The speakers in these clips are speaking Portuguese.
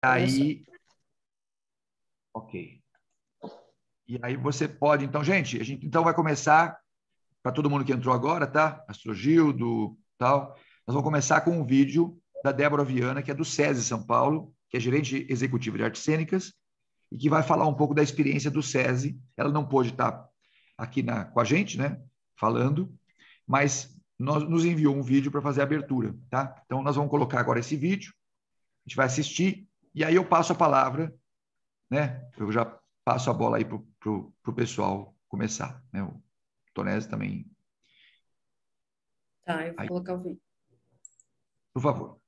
Aí, ok. E aí você pode, então, gente, a gente então vai começar, para todo mundo que entrou agora, tá? Astrogildo, tal. Nós vamos começar com um vídeo da Débora Viana, que é do SESI São Paulo, que é gerente executiva de artes cênicas, e que vai falar um pouco da experiência do SESI. Ela não pôde estar aqui com a gente, né? Falando, mas nos enviou um vídeo para fazer a abertura, tá? Então, nós vamos colocar agora esse vídeo, a gente vai assistir, e aí eu passo a palavra, né? Eu já passo a bola aí para o pessoal começar, né? O Tonese também. Tá, eu vou colocar o vídeo. Por favor.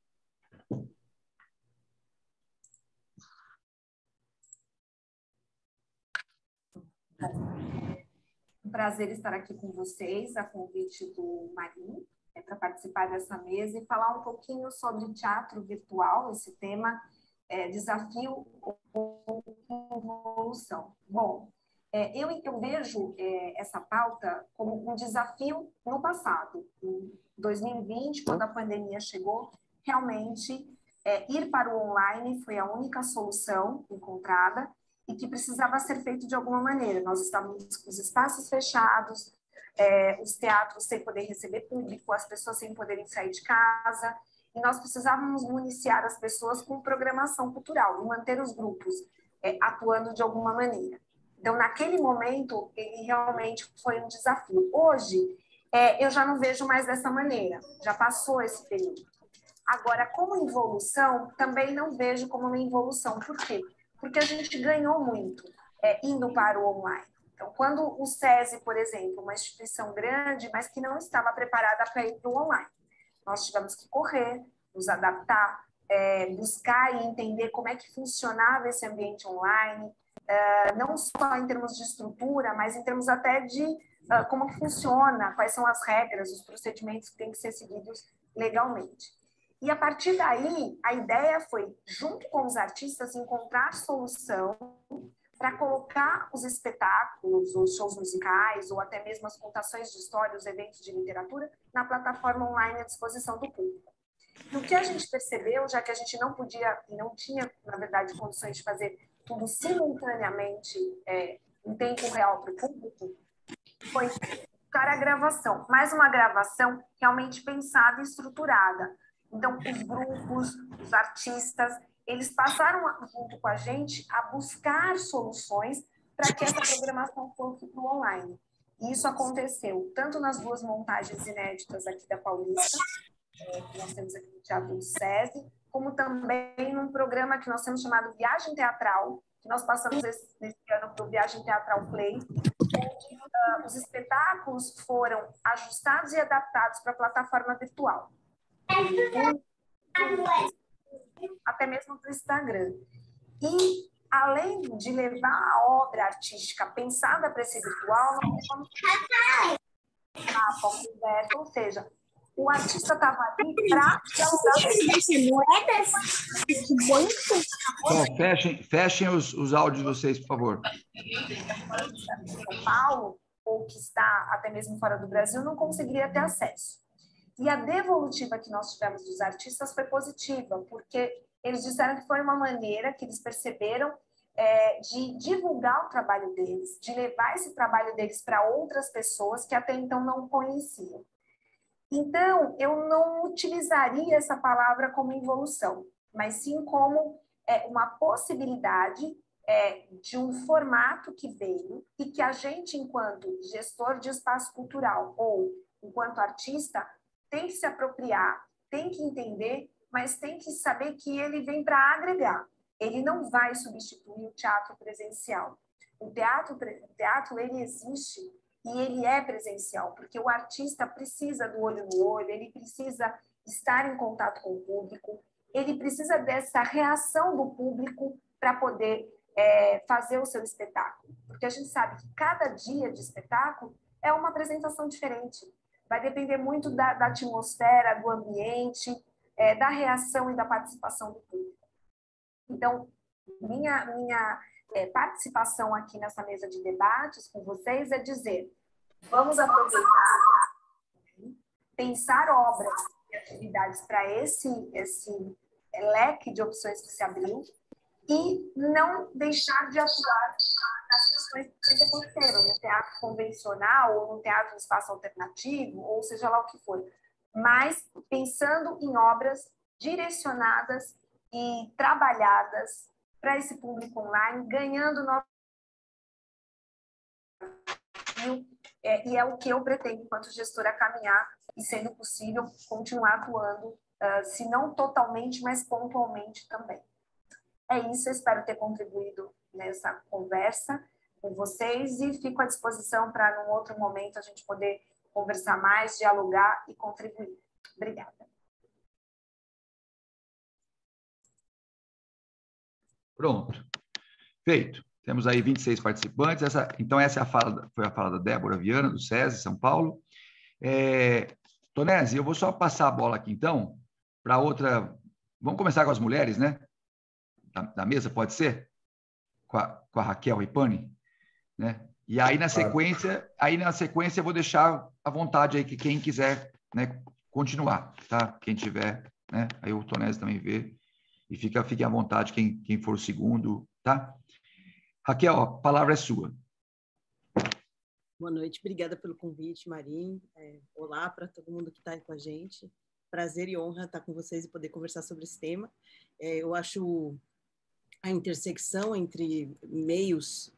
Um prazer estar aqui com vocês, a convite do Marinho, para participar dessa mesa e falar um pouquinho sobre teatro virtual, esse tema, desafio ou evolução. Bom, eu vejo essa pauta como um desafio no passado. Em 2020, quando a pandemia chegou, realmente ir para o online foi a única solução encontrada e que precisava ser feito de alguma maneira. Nós estávamos com os espaços fechados, os teatros sem poder receber público, as pessoas sem poderem sair de casa, e nós precisávamos municiar as pessoas com programação cultural e manter os grupos atuando de alguma maneira. Então, naquele momento, ele realmente foi um desafio. Hoje, eu já não vejo mais dessa maneira, já passou esse período. Agora, como evolução, também não vejo como uma evolução. Por quê? Porque a gente ganhou muito indo para o online. Então, quando o SESI, por exemplo, uma instituição grande, mas que não estava preparada para ir para o online, nós tivemos que correr, nos adaptar, buscar e entender como é que funcionava esse ambiente online, não só em termos de estrutura, mas em termos até de como que funciona, quais são as regras, os procedimentos que têm que ser seguidos legalmente. E, a partir daí, a ideia foi, junto com os artistas, encontrar solução para colocar os espetáculos, os shows musicais, ou até mesmo as contações de história, os eventos de literatura, na plataforma online à disposição do público. E o que a gente percebeu, já que a gente não podia e não tinha, na verdade, condições de fazer tudo simultaneamente, em tempo real para o público, foi buscar a gravação, mas uma gravação realmente pensada e estruturada. Então, os grupos, os artistas, eles passaram junto com a gente a buscar soluções para que essa programação fosse para o online. E isso aconteceu tanto nas duas montagens inéditas aqui da Paulista, que nós temos aqui no Teatro do SESI, como também num programa que nós temos chamado Viagem Teatral, que nós passamos nesse ano para o Viagem Teatral Play, onde os espetáculos foram ajustados e adaptados para a plataforma virtual. Até mesmo para o Instagram. E, além de levar a obra artística pensada para esse virtual, nós levamos a ou seja, o artista estava ali para fechem os áudios de vocês, por favor. São Paulo, ou que está até mesmo fora do Brasil, não conseguiria ter acesso. E a devolutiva que nós tivemos dos artistas foi positiva, porque eles disseram que foi uma maneira que eles perceberam de divulgar o trabalho deles, de levar esse trabalho deles para outras pessoas que até então não conheciam. Então, eu não utilizaria essa palavra como evolução, mas sim como uma possibilidade de um formato que veio e que a gente, enquanto gestor de espaço cultural ou enquanto artista, tem que se apropriar, tem que entender, mas tem que saber que ele vem para agregar. Ele não vai substituir o teatro presencial. O teatro ele existe e ele é presencial, porque o artista precisa do olho no olho, ele precisa estar em contato com o público, ele precisa dessa reação do público para poder fazer o seu espetáculo. Porque a gente sabe que cada dia de espetáculo é uma apresentação diferente. Vai depender muito da atmosfera, do ambiente, da reação e da participação do público. Então, minha participação aqui nessa mesa de debates com vocês é dizer, vamos aproveitar, pensar obras e atividades para esse leque de opções que se abriu, e não deixar de atuar nas questões que aconteceram no teatro convencional ou no teatro em espaço alternativo, ou seja lá o que for, mas pensando em obras direcionadas e trabalhadas para esse público online, ganhando novos e é o que eu pretendo, enquanto gestora, caminhar e, sendo possível, continuar atuando, se não totalmente, mas pontualmente também. É isso, eu espero ter contribuído nessa conversa com vocês e fico à disposição para, num outro momento, a gente poder conversar mais, dialogar e contribuir. Obrigada. Pronto. Feito. Temos aí 26 participantes. Então, essa é foi a fala da Débora Viana, do SESI, São Paulo. Tonesi, eu vou só passar a bola aqui, então, para outra... Vamos começar com as mulheres, né? Da mesa, pode ser? Com a Raquel Ripani, né? E aí, na sequência, eu vou deixar à vontade aí que quem quiser, né, continuar, tá? Quem tiver, né? Aí o Tonesi também vê. E fique à vontade quem for o segundo, tá? Raquel, a palavra é sua. Boa noite, obrigada pelo convite, Marim. Olá para todo mundo que está aí com a gente. Prazer e honra estar com vocês e poder conversar sobre esse tema. Eu acho a intersecção entre meios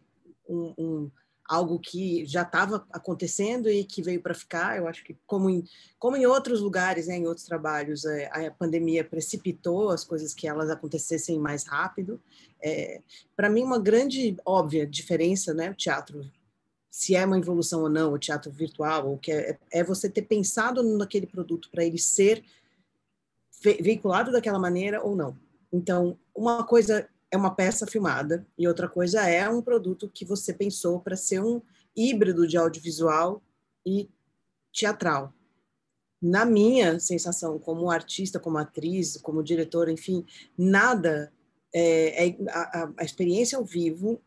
algo que já estava acontecendo e que veio para ficar. Eu acho que, como em outros lugares, né, em outros trabalhos, a pandemia precipitou as coisas que elas acontecessem mais rápido. Para mim, uma grande, óbvia diferença, né, o teatro, se é uma evolução ou não, o teatro virtual, ou que é você ter pensado naquele produto para ele ser veiculado daquela maneira ou não. Então, uma coisa é uma peça filmada e outra coisa é um produto que você pensou para ser um híbrido de audiovisual e teatral. Na minha sensação, como artista, como atriz, como diretora, enfim, nada, a experiência ao vivo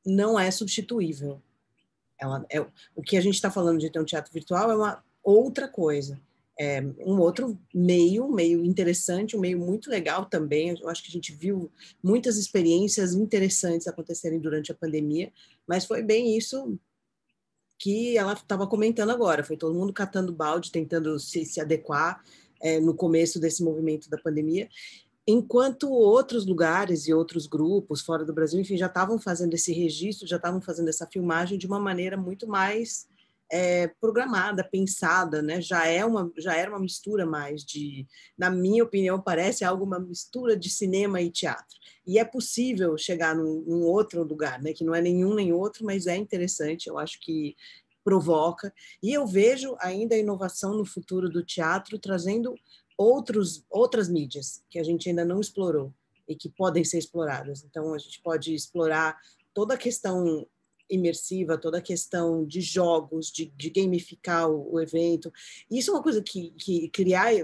não é substituível. O que a gente está falando de ter um teatro virtual é uma outra coisa. Um outro meio interessante, um meio muito legal também. Eu acho que a gente viu muitas experiências interessantes acontecerem durante a pandemia, mas foi bem isso que ela estava comentando agora. Foi todo mundo catando balde, tentando se adequar no começo desse movimento da pandemia, enquanto outros lugares e outros grupos fora do Brasil, enfim, já estavam fazendo esse registro, já estavam fazendo essa filmagem de uma maneira muito mais programada, pensada, né? Já era uma mistura mais na minha opinião, parece uma mistura de cinema e teatro. E é possível chegar num outro lugar, né? Que não é nenhum nem outro, mas é interessante, eu acho que provoca. E eu vejo ainda a inovação no futuro do teatro trazendo outras mídias que a gente ainda não explorou e que podem ser exploradas. Então, a gente pode explorar toda a questão imersiva, toda a questão de jogos, de gamificar o evento. Isso é uma coisa que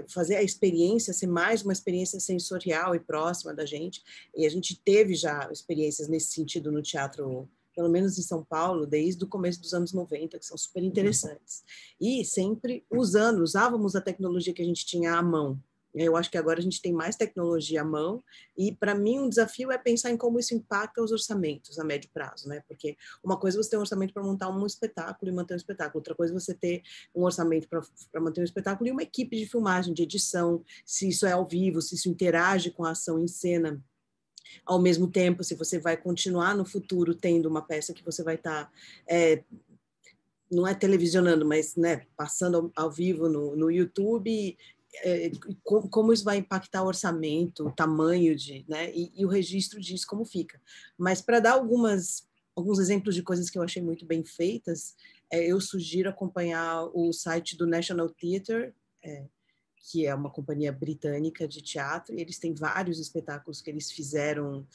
fazer a experiência ser mais uma experiência sensorial e próxima da gente. E a gente teve já experiências nesse sentido no teatro, pelo menos em São Paulo, desde o começo dos anos 90, que são super interessantes. E sempre usávamos a tecnologia que a gente tinha à mão. Eu acho que agora a gente tem mais tecnologia à mão e, para mim, um desafio é pensar em como isso impacta os orçamentos a médio prazo, né? Porque uma coisa é você ter um orçamento para montar um espetáculo e manter um espetáculo, outra coisa é você ter um orçamento para manter um espetáculo e uma equipe de filmagem, de edição, se isso é ao vivo, se isso interage com a ação em cena. Ao mesmo tempo, se você vai continuar no futuro tendo uma peça que você vai estar... não é televisionando, mas, né, passando ao vivo no YouTube, como isso vai impactar o orçamento, o tamanho né, e o registro disso, como fica. Mas para dar alguns exemplos de coisas que eu achei muito bem feitas, eu sugiro acompanhar o site do National Theatre, que é uma companhia britânica de teatro, e eles têm vários espetáculos que eles fizeram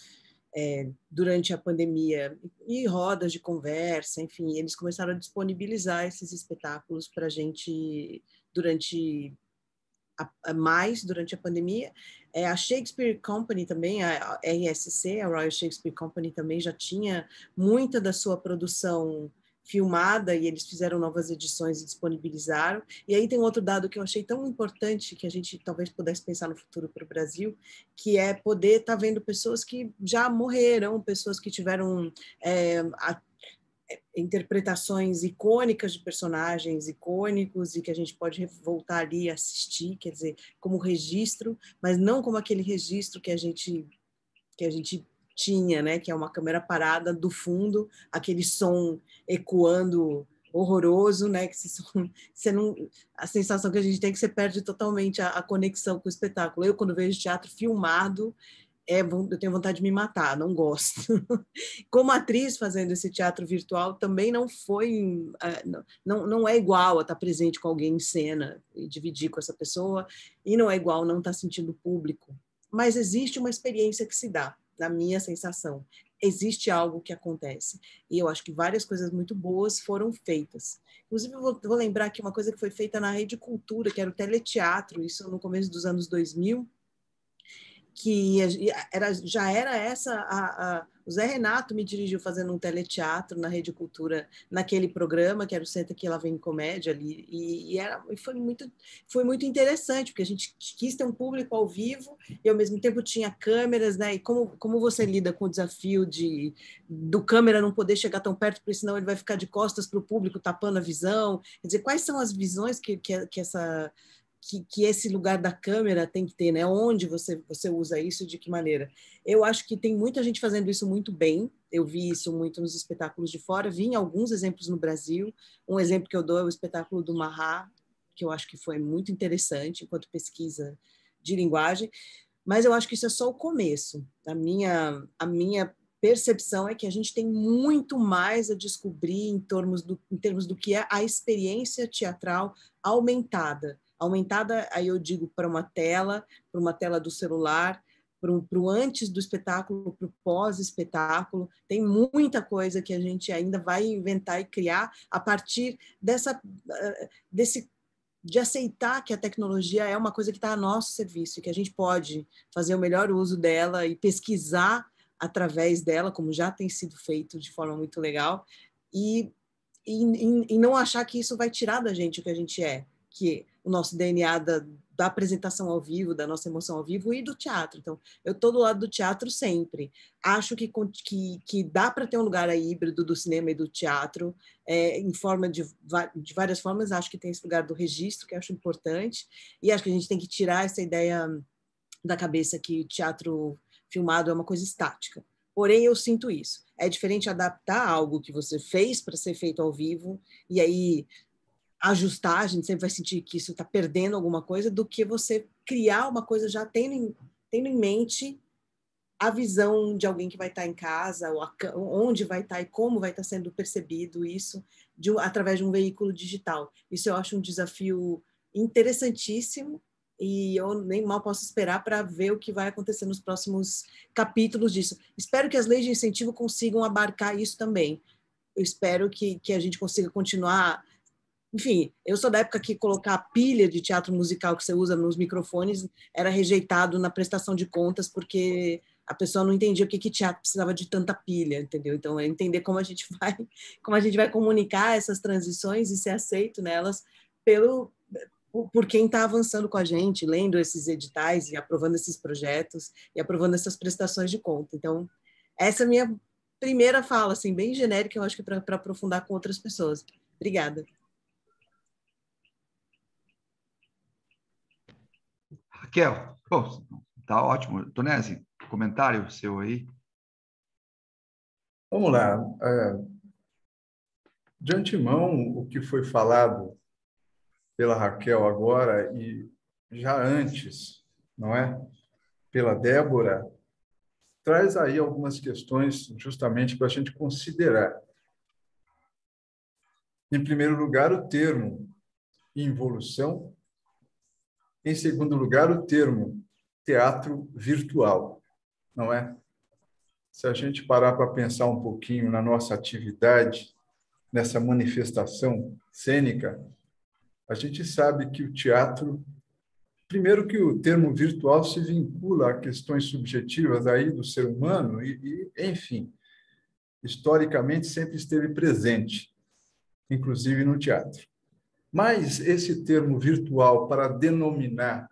durante a pandemia, e rodas de conversa, enfim, eles começaram a disponibilizar esses espetáculos para a gente durante a pandemia. A Shakespeare Company também, a RSC, a Royal Shakespeare Company também já tinha muita da sua produção filmada, e eles fizeram novas edições e disponibilizaram. E aí tem outro dado que eu achei tão importante, que a gente talvez pudesse pensar no futuro para o Brasil, que é poder estar vendo pessoas que já morreram, pessoas que tiveram interpretações icônicas de personagens icônicos e que a gente pode voltar ali e assistir, quer dizer, como registro, mas não como aquele registro que a gente tinha, né, que é uma câmera parada do fundo, aquele som ecoando horroroso, né, que você não, a sensação que a gente tem é que você perde totalmente a conexão com o espetáculo. Eu, quando vejo teatro filmado, eu tenho vontade de me matar, não gosto. Como atriz fazendo esse teatro virtual, também não foi, não é igual a estar presente com alguém em cena e dividir com essa pessoa, e não é igual não estar sentindo o público. Mas existe uma experiência que se dá, na minha sensação. Existe algo que acontece. E eu acho que várias coisas muito boas foram feitas. Inclusive, eu vou lembrar aqui uma coisa que foi feita na Rede Cultura, que era o teleteatro, isso no começo dos anos 2000, que já era essa... O Zé Renato me dirigiu fazendo um teleteatro na Rede Cultura, naquele programa, que era o Senta Aqui, Lá Vem Comédia, ali, e foi muito interessante, porque a gente quis ter um público ao vivo, e ao mesmo tempo tinha câmeras, né? E como você lida com o desafio do câmera não poder chegar tão perto, porque senão ele vai ficar de costas para o público, tapando a visão. Quer dizer, quais são as visões que esse lugar da câmera tem que ter, né? Onde você usa isso, de que maneira? Eu acho que tem muita gente fazendo isso muito bem. Eu vi isso muito nos espetáculos de fora, vi em alguns exemplos no Brasil. Um exemplo que eu dou é o espetáculo do Marra, que eu acho que foi muito interessante enquanto pesquisa de linguagem, mas eu acho que isso é só o começo. A minha percepção é que a gente tem muito mais a descobrir em termos do que é a experiência teatral aumentada. Aumentada, aí eu digo, para uma tela do celular, para o antes do espetáculo, para o pós-espetáculo. Tem muita coisa que a gente ainda vai inventar e criar a partir de aceitar que a tecnologia é uma coisa que está a nosso serviço, que a gente pode fazer o melhor uso dela e pesquisar através dela, como já tem sido feito de forma muito legal, e não achar que isso vai tirar da gente o que a gente é, que o nosso DNA da apresentação ao vivo, da nossa emoção ao vivo e do teatro. Então, eu estou do lado do teatro sempre. Acho que dá para ter um lugar aí híbrido do cinema e do teatro, em forma de várias formas. Acho que tem esse lugar do registro, que eu acho importante, e acho que a gente tem que tirar essa ideia da cabeça que o teatro filmado é uma coisa estática. Porém, eu sinto isso. É diferente adaptar algo que você fez para ser feito ao vivo, e aí ajustar, a gente sempre vai sentir que isso está perdendo alguma coisa, do que você criar uma coisa já tendo em mente a visão de alguém que vai estar em casa, onde vai estar e como vai estar sendo percebido isso através de um veículo digital. Isso eu acho um desafio interessantíssimo, e eu nem mal posso esperar para ver o que vai acontecer nos próximos capítulos disso. Espero que as leis de incentivo consigam abarcar isso também. Eu espero que a gente consiga continuar. Enfim, eu sou da época que colocar a pilha de teatro musical que você usa nos microfones era rejeitado na prestação de contas, porque a pessoa não entendia o que teatro precisava de tanta pilha, entendeu? Então, é entender como a gente vai comunicar essas transições e ser aceito nelas por quem está avançando com a gente, lendo esses editais e aprovando esses projetos e aprovando essas prestações de conta. Então, essa é a minha primeira fala, assim, bem genérica, eu acho que para aprofundar com outras pessoas. Obrigada. Raquel, tá ótimo. Tonesi, comentário seu aí? Vamos lá. De antemão, o que foi falado pela Raquel agora e já antes, não é? Pela Débora, traz aí algumas questões justamente para a gente considerar. Em primeiro lugar, o termo involução. Em segundo lugar, o termo teatro virtual, não é? Se a gente parar para pensar um pouquinho na nossa atividade, nessa manifestação cênica, a gente sabe que o teatro, primeiro que o termo virtual se vincula a questões subjetivas aí do ser humano e enfim, historicamente sempre esteve presente. inclusive no teatro. Mas esse termo virtual para denominar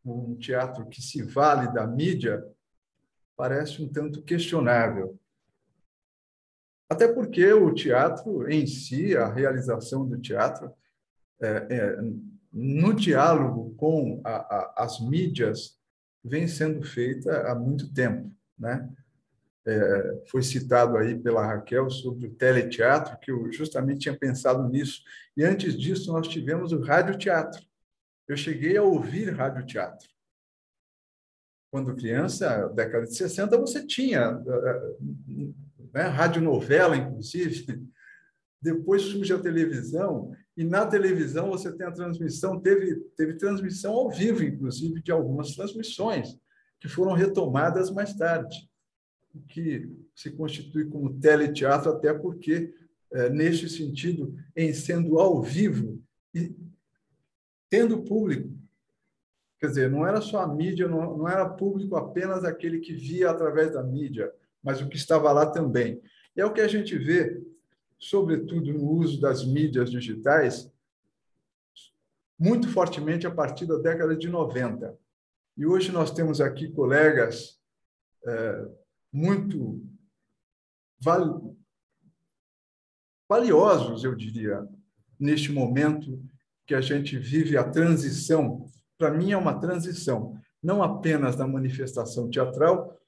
um teatro que se vale da mídia parece um tanto questionável. Até porque o teatro em si, a realização do teatro, no diálogo com as mídias, vem sendo feita há muito tempo, né? Foi citado aí pela Raquel sobre o teleteatro, que eu justamente tinha pensado nisso. E antes disso, nós tivemos o radioteatro. Eu cheguei a ouvir radioteatro. Quando criança, década de 60, você tinha né, radionovela, inclusive. Depois surge a televisão, e na televisão você tem a transmissão, teve transmissão ao vivo, inclusive, de algumas transmissões, que foram retomadas mais tarde, que se constitui como teleteatro, até porque, neste sentido, em sendo ao vivo e tendo público. Quer dizer, não era só a mídia, não era público apenas aquele que via através da mídia, mas o que estava lá também. E é o que a gente vê, sobretudo no uso das mídias digitais, muito fortemente a partir da década de 90. E hoje nós temos aqui colegas muito valiosos, eu diria, neste momento que a gente vive a transição. Para mim, é uma transição, não apenas na manifestação teatral,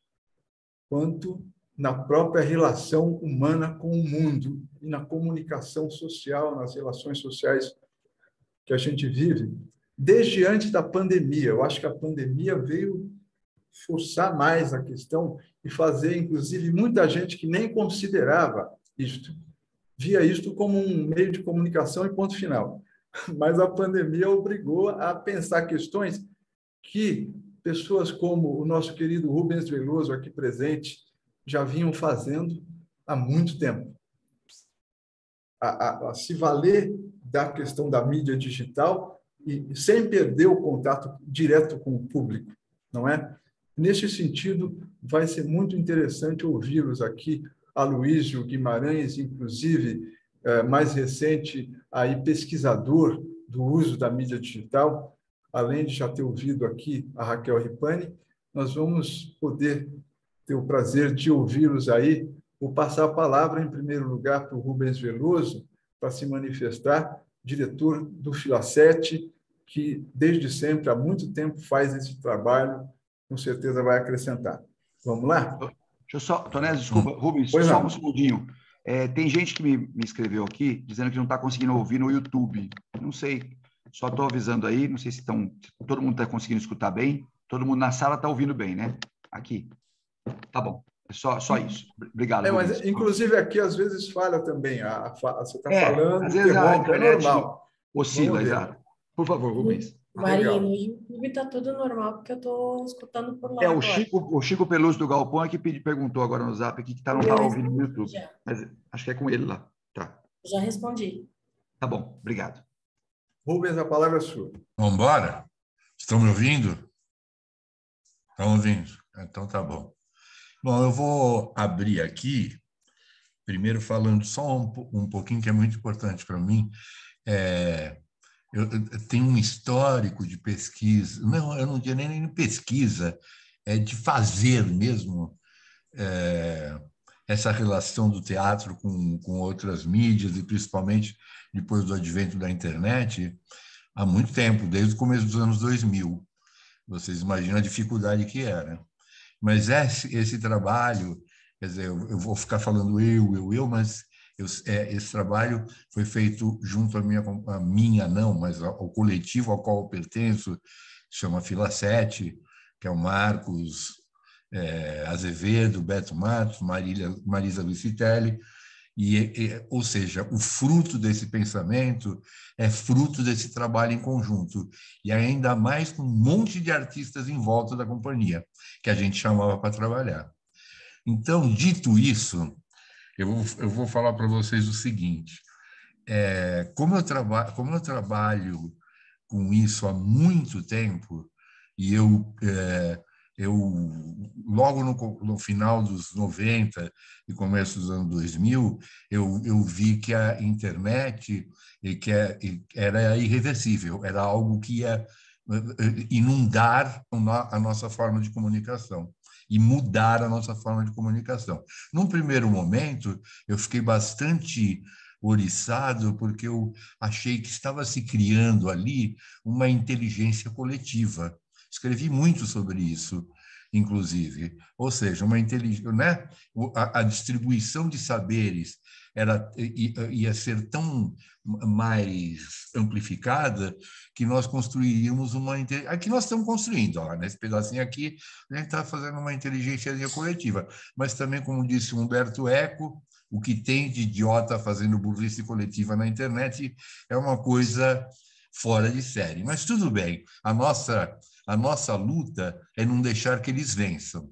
quanto na própria relação humana com o mundo e na comunicação social, nas relações sociais que a gente vive, desde antes da pandemia. Eu acho que a pandemia veio forçar mais a questão e fazer, inclusive, muita gente que nem considerava isto, via isto como um meio de comunicação e ponto final. Mas a pandemia obrigou a pensar questões que pessoas como o nosso querido Rubens Veloso, aqui presente, já vinham fazendo há muito tempo. A se valer da questão da mídia digital e sem perder o contato direto com o público, não é? Neste sentido, vai ser muito interessante ouvi-los aqui, Aloísio Guimarães, inclusive, mais recente, aí pesquisador do uso da mídia digital, além de já ter ouvido aqui a Raquel Ripani, nós vamos poder ter o prazer de ouvi-los aí. Vou passar a palavra, em primeiro lugar, para o Rubens Veloso, para se manifestar, diretor do Filacete, que desde sempre, há muito tempo, faz esse trabalho, com certeza vai acrescentar. Vamos lá? Deixa eu só, Tonés, desculpa, Rubens, Pois só não. um segundinho. Tem gente que me escreveu aqui, dizendo que não está conseguindo ouvir no YouTube. Não sei, só estou avisando aí, não sei se todo mundo está conseguindo escutar bem. Todo mundo na sala está ouvindo bem, né? Aqui. Tá bom. É só isso. Obrigado, Rubens. Mas, inclusive, aqui, às vezes, falha também. Você está falando, às vezes a interrompe, é internet normal. oscila, exato. Por favor, Rubens. Marinho, no YouTube está tudo normal, porque eu estou escutando por lá agora. O Chico Peluso do Galpão é que perguntou agora no Zap aqui que não está ouvindo no YouTube. Já. Mas acho que é com ele lá. Tá. Já respondi. Tá bom, obrigado. Rubens, a palavra é sua. Vamos embora? Estão me ouvindo? Estão ouvindo? Então tá bom. Bom, eu vou abrir aqui, primeiro falando só um pouquinho que é muito importante para mim. Eu tenho um histórico de pesquisa, não, eu não diria nem pesquisa, é de fazer mesmo essa relação do teatro com outras mídias, e principalmente depois do advento da internet, há muito tempo, desde o começo dos anos 2000. Vocês imaginam a dificuldade que era. Mas esse trabalho, quer dizer, eu vou ficar falando mas esse trabalho foi feito junto mas ao coletivo ao qual eu pertenço, chama Filacete, que é o Marcos Azevedo, Beto Matos, Marisa Lucitelli, ou seja, o fruto desse pensamento é fruto desse trabalho em conjunto, e ainda mais com um monte de artistas em volta da companhia, que a gente chamava para trabalhar. Então, dito isso, eu vou falar para vocês o seguinte: como eu trabalho com isso há muito tempo, e eu eu logo no final dos 90 e começo dos anos 2000, eu vi que a internet era irreversível, era algo que ia inundar a nossa forma de comunicação e mudar a nossa forma de comunicação. Num primeiro momento, eu fiquei bastante oriçado, porque eu achei que estava se criando ali uma inteligência coletiva. Escrevi muito sobre isso, inclusive. Ou seja, uma inteligência, né? A distribuição de saberes ia ser tão mais amplificada que nós construiríamos aqui nós estamos construindo, ó, nesse pedacinho aqui, a gente está fazendo uma inteligência coletiva. Mas também, como disse Humberto Eco, o que tem de idiota fazendo burrice coletiva na internet é uma coisa fora de série. Mas tudo bem, a nossa luta é não deixar que eles vençam,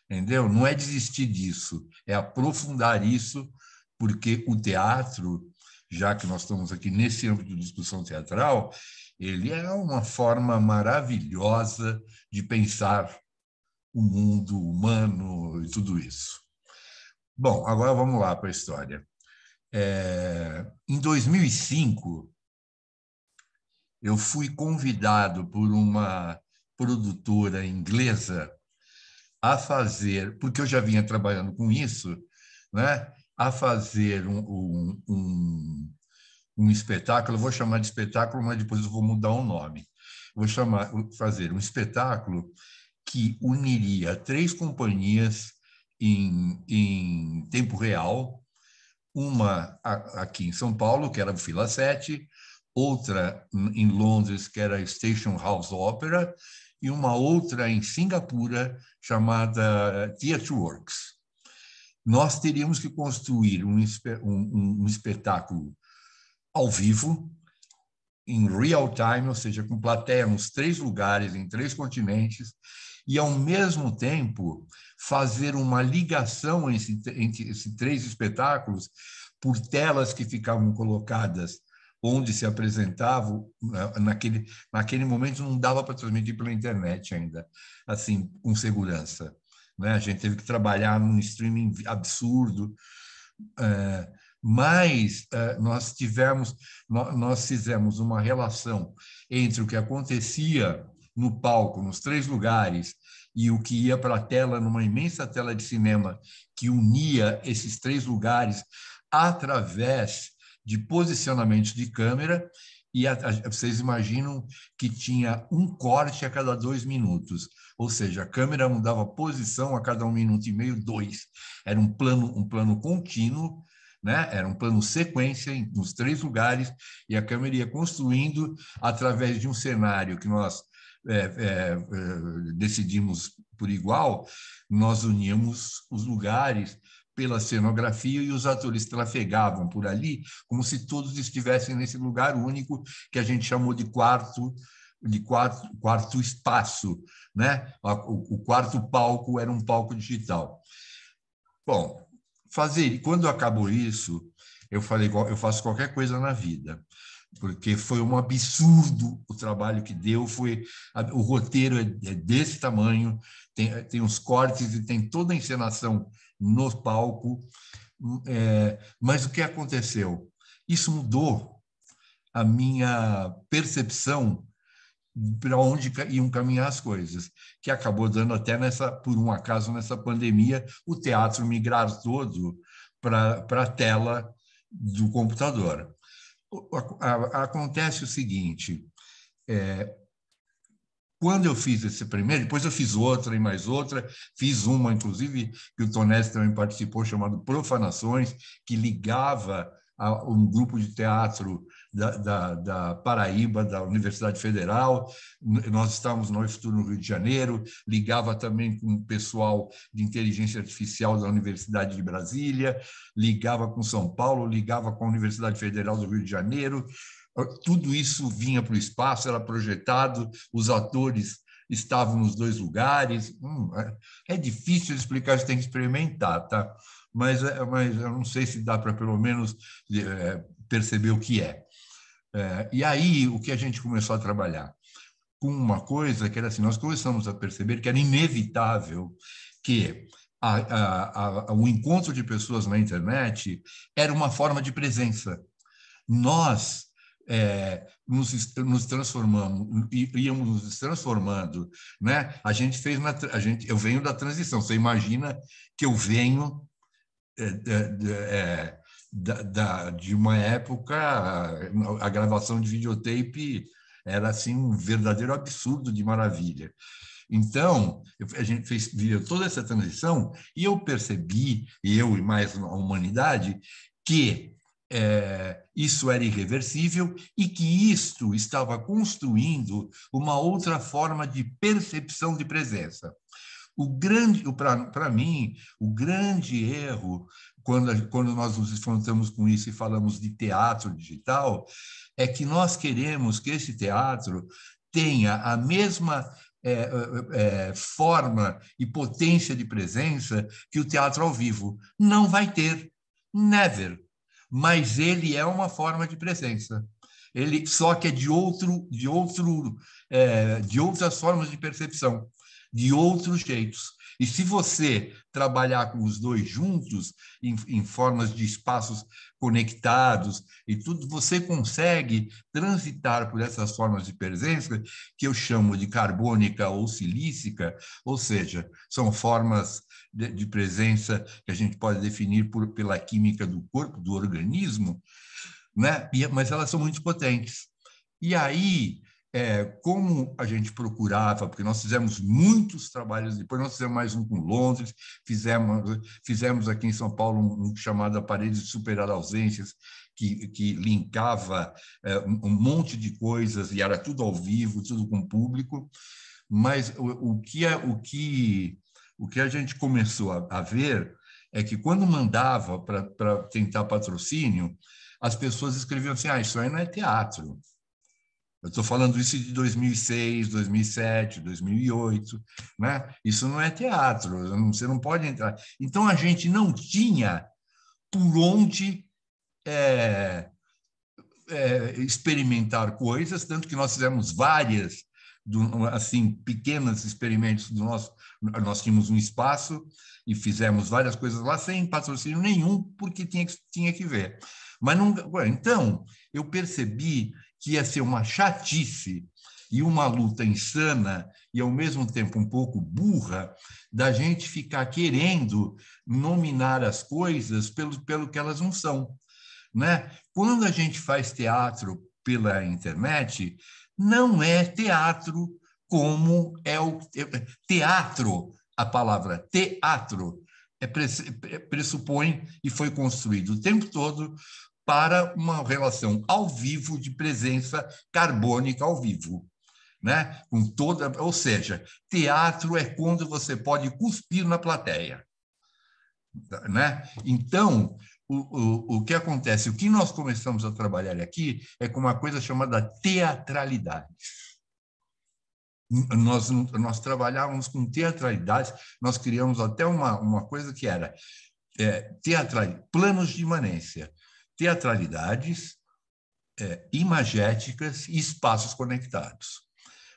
entendeu? Não é desistir disso, é aprofundar isso, porque o teatro, já que nós estamos aqui nesse âmbito de discussão teatral, ele é uma forma maravilhosa de pensar o mundo humano e tudo isso. Bom, agora vamos lá para a história. Em 2005, eu fui convidado por uma produtora inglesa a fazer, porque eu já vinha trabalhando com isso, né, a fazer um espetáculo. Eu vou chamar de espetáculo, mas depois eu vou mudar o nome. Vou fazer um espetáculo que uniria 3 companhias em tempo real, uma aqui em São Paulo, que era o Fila 7, outra em Londres, que era a Station House Opera, e uma outra em Singapura, chamada Theatre Works. Nós teríamos que construir um espetáculo ao vivo, em real time, ou seja, com plateia nos 3 lugares, em 3 continentes, e, ao mesmo tempo, fazer uma ligação entre esses 3 espetáculos por telas que ficavam colocadas onde se apresentavam. Naquele momento não dava para transmitir pela internet ainda, assim, com segurança, né? A gente teve que trabalhar num streaming absurdo, mas nós fizemos uma relação entre o que acontecia no palco, nos 3 lugares, e o que ia para a tela, numa imensa tela de cinema que unia esses 3 lugares através de posicionamentos de câmera. E vocês imaginam que tinha um corte a cada 2 minutos, ou seja, a câmera mudava posição a cada 1 minuto e meio, 2. Era um plano contínuo, né? Era um plano sequência nos 3 lugares, e a câmera ia construindo através de um cenário que nós decidimos por igual. Nós uníamos os lugares pela cenografia e os atores trafegavam por ali como se todos estivessem nesse lugar único que a gente chamou de quarto espaço, né? O quarto palco era um palco digital. Bom, quando acabou isso, eu falei, eu faço qualquer coisa na vida, porque foi um absurdo o trabalho que deu. O roteiro é desse tamanho, tem os cortes e tem toda a encenação no palco. Mas o que aconteceu? Isso mudou a minha percepção para onde iam caminhar as coisas, que acabou dando até, por um acaso, nessa pandemia, o teatro migrar todo para a tela do computador. Acontece o seguinte: quando eu fiz esse primeiro, depois eu fiz outra e mais outra, fiz uma, inclusive, que o Tonés também participou, chamado Profanações, que ligava a um grupo de teatro da Paraíba, da Universidade Federal. Nós estávamos no UFTUR, no Rio de Janeiro, ligava também com o pessoal de inteligência artificial da Universidade de Brasília, ligava com São Paulo, ligava com a Universidade Federal do Rio de Janeiro. Tudo isso vinha para o espaço, era projetado, os atores estavam nos 2 lugares. É difícil de explicar, você tem que experimentar, tá? Mas eu não sei se dá para, pelo menos, perceber o que é. E aí, o que a gente começou a trabalhar? com uma coisa que era assim, nós começamos a perceber que era inevitável que o encontro de pessoas na internet era uma forma de presença. Nós nos transformamos, íamos nos transformando, né? Eu venho da transição. Você imagina que eu venho de uma época, a gravação de videotape era assim um verdadeiro absurdo de maravilha. Então, a gente viveu toda essa transição e eu percebi, eu e mais a humanidade, que isso era irreversível e que isto estava construindo uma outra forma de percepção de presença. Para mim, o grande erro, quando nós nos confrontamos com isso e falamos de teatro digital, é que nós queremos que esse teatro tenha a mesma forma e potência de presença que o teatro ao vivo. Não vai ter, never. Mas ele é uma forma de presença. Ele só que é de outras formas de percepção, de outros jeitos. E se você trabalhar com os dois juntos, em formas de espaços conectados e tudo, você consegue transitar por essas formas de presença que eu chamo de carbônica ou silícica, ou seja, são formas de presença que a gente pode definir pela química do corpo, do organismo, né? Mas elas são muito potentes. E aí, como a gente procurava, porque nós fizemos muitos trabalhos, depois nós fizemos mais um com Londres, fizemos aqui em São Paulo um chamado Aparelho de Superar Ausências, que linkava um monte de coisas, e era tudo ao vivo, tudo com público, mas o que a gente começou a ver é que quando mandava para tentar patrocínio, as pessoas escreviam assim, isso aí não é teatro. Eu estou falando isso de 2006, 2007, 2008, né? Isso não é teatro, você não pode entrar. Então, a gente não tinha por onde experimentar coisas, tanto que nós fizemos várias, assim, pequenos experimentos do nosso. Nós tínhamos um espaço e fizemos várias coisas lá sem patrocínio nenhum, porque tinha que ver. Mas não, então, eu percebi que ia ser uma chatice e uma luta insana e, ao mesmo tempo, um pouco burra, da gente ficar querendo nominar as coisas pelo que elas não são, né? Quando a gente faz teatro pela internet, não é teatro como é o teatro, a palavra teatro pressupõe e foi construído o tempo todo para uma relação ao vivo de presença carbônica ao vivo, né? Ou seja, teatro é quando você pode cuspir na plateia, né? Então, o que acontece? O que nós começamos a trabalhar aqui é com uma coisa chamada teatralidade. Nós trabalhávamos com teatralidades, nós criamos até uma coisa que era planos de imanência, teatralidades, imagéticas e espaços conectados.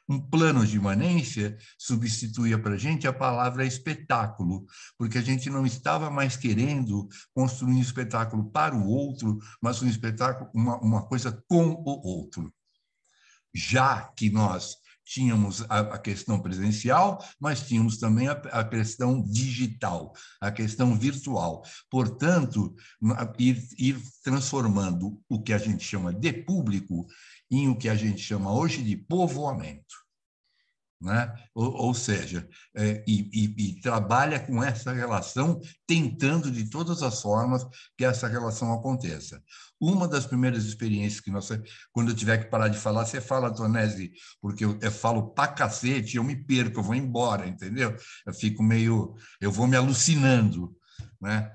Um plano de imanência substituía para a gente a palavra espetáculo, porque a gente não estava mais querendo construir um espetáculo para o outro, mas um espetáculo, uma coisa com o outro. Já que nós tínhamos a questão presencial, mas tínhamos também a questão digital, a questão virtual. Portanto, ir transformando o que a gente chama de público em o que a gente chama hoje de povoamento, né? Ou seja, e trabalha com essa relação, tentando de todas as formas que essa relação aconteça. Uma das primeiras experiências que quando eu tiver que parar de falar, você fala, Tonese, porque eu falo pra cacete, eu me perco, eu vou embora, entendeu? Eu vou me alucinando, né?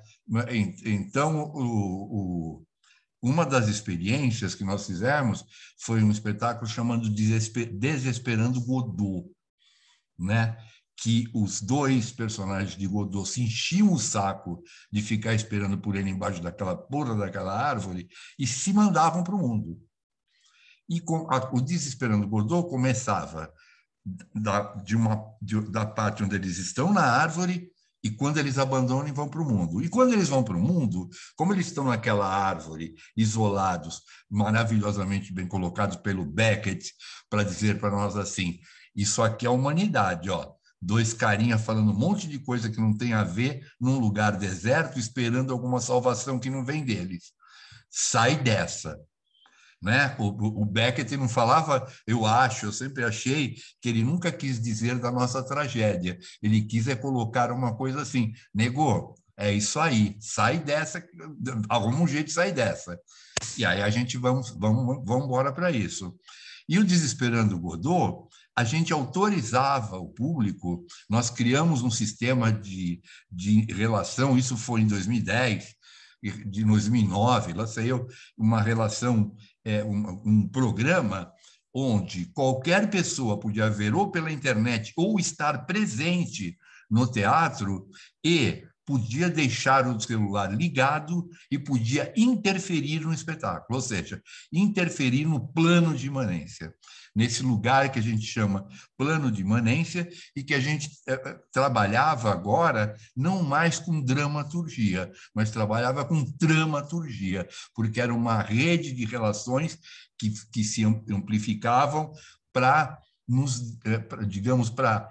Então, uma das experiências que nós fizemos foi um espetáculo chamado Desesperando Godot, né? Que os dois personagens de Godot se enchiam o saco de ficar esperando por ele embaixo daquela porra daquela árvore e se mandavam para o mundo. E o Desesperando Godot começava da parte onde eles estão na árvore e quando eles abandonam e vão para o mundo. E quando eles vão para o mundo, como eles estão naquela árvore, isolados, maravilhosamente bem colocados pelo Beckett, para dizer para nós assim, isso aqui é a humanidade, ó. Dois carinha falando um monte de coisa que não tem a ver num lugar deserto, esperando alguma salvação que não vem deles. Sai dessa. Né? O Beckett não falava, eu sempre achei que ele nunca quis dizer da nossa tragédia. Ele quis colocar uma coisa assim, negou, é isso aí, sai dessa, arruma um jeito de sair dessa. E aí a gente vamos embora para isso. E o Desesperando Godot, a gente autorizava o público, nós criamos um sistema de relação, isso foi em 2010, de 2009, lá saiu uma relação, um programa onde qualquer pessoa podia ver ou pela internet ou estar presente no teatro e podia deixar o celular ligado e podia interferir no espetáculo, ou seja, interferir no plano de imanência, nesse lugar que a gente chama plano de imanência e que a gente trabalhava agora não mais com dramaturgia, mas trabalhava com dramaturgia, porque era uma rede de relações que se amplificavam para digamos, para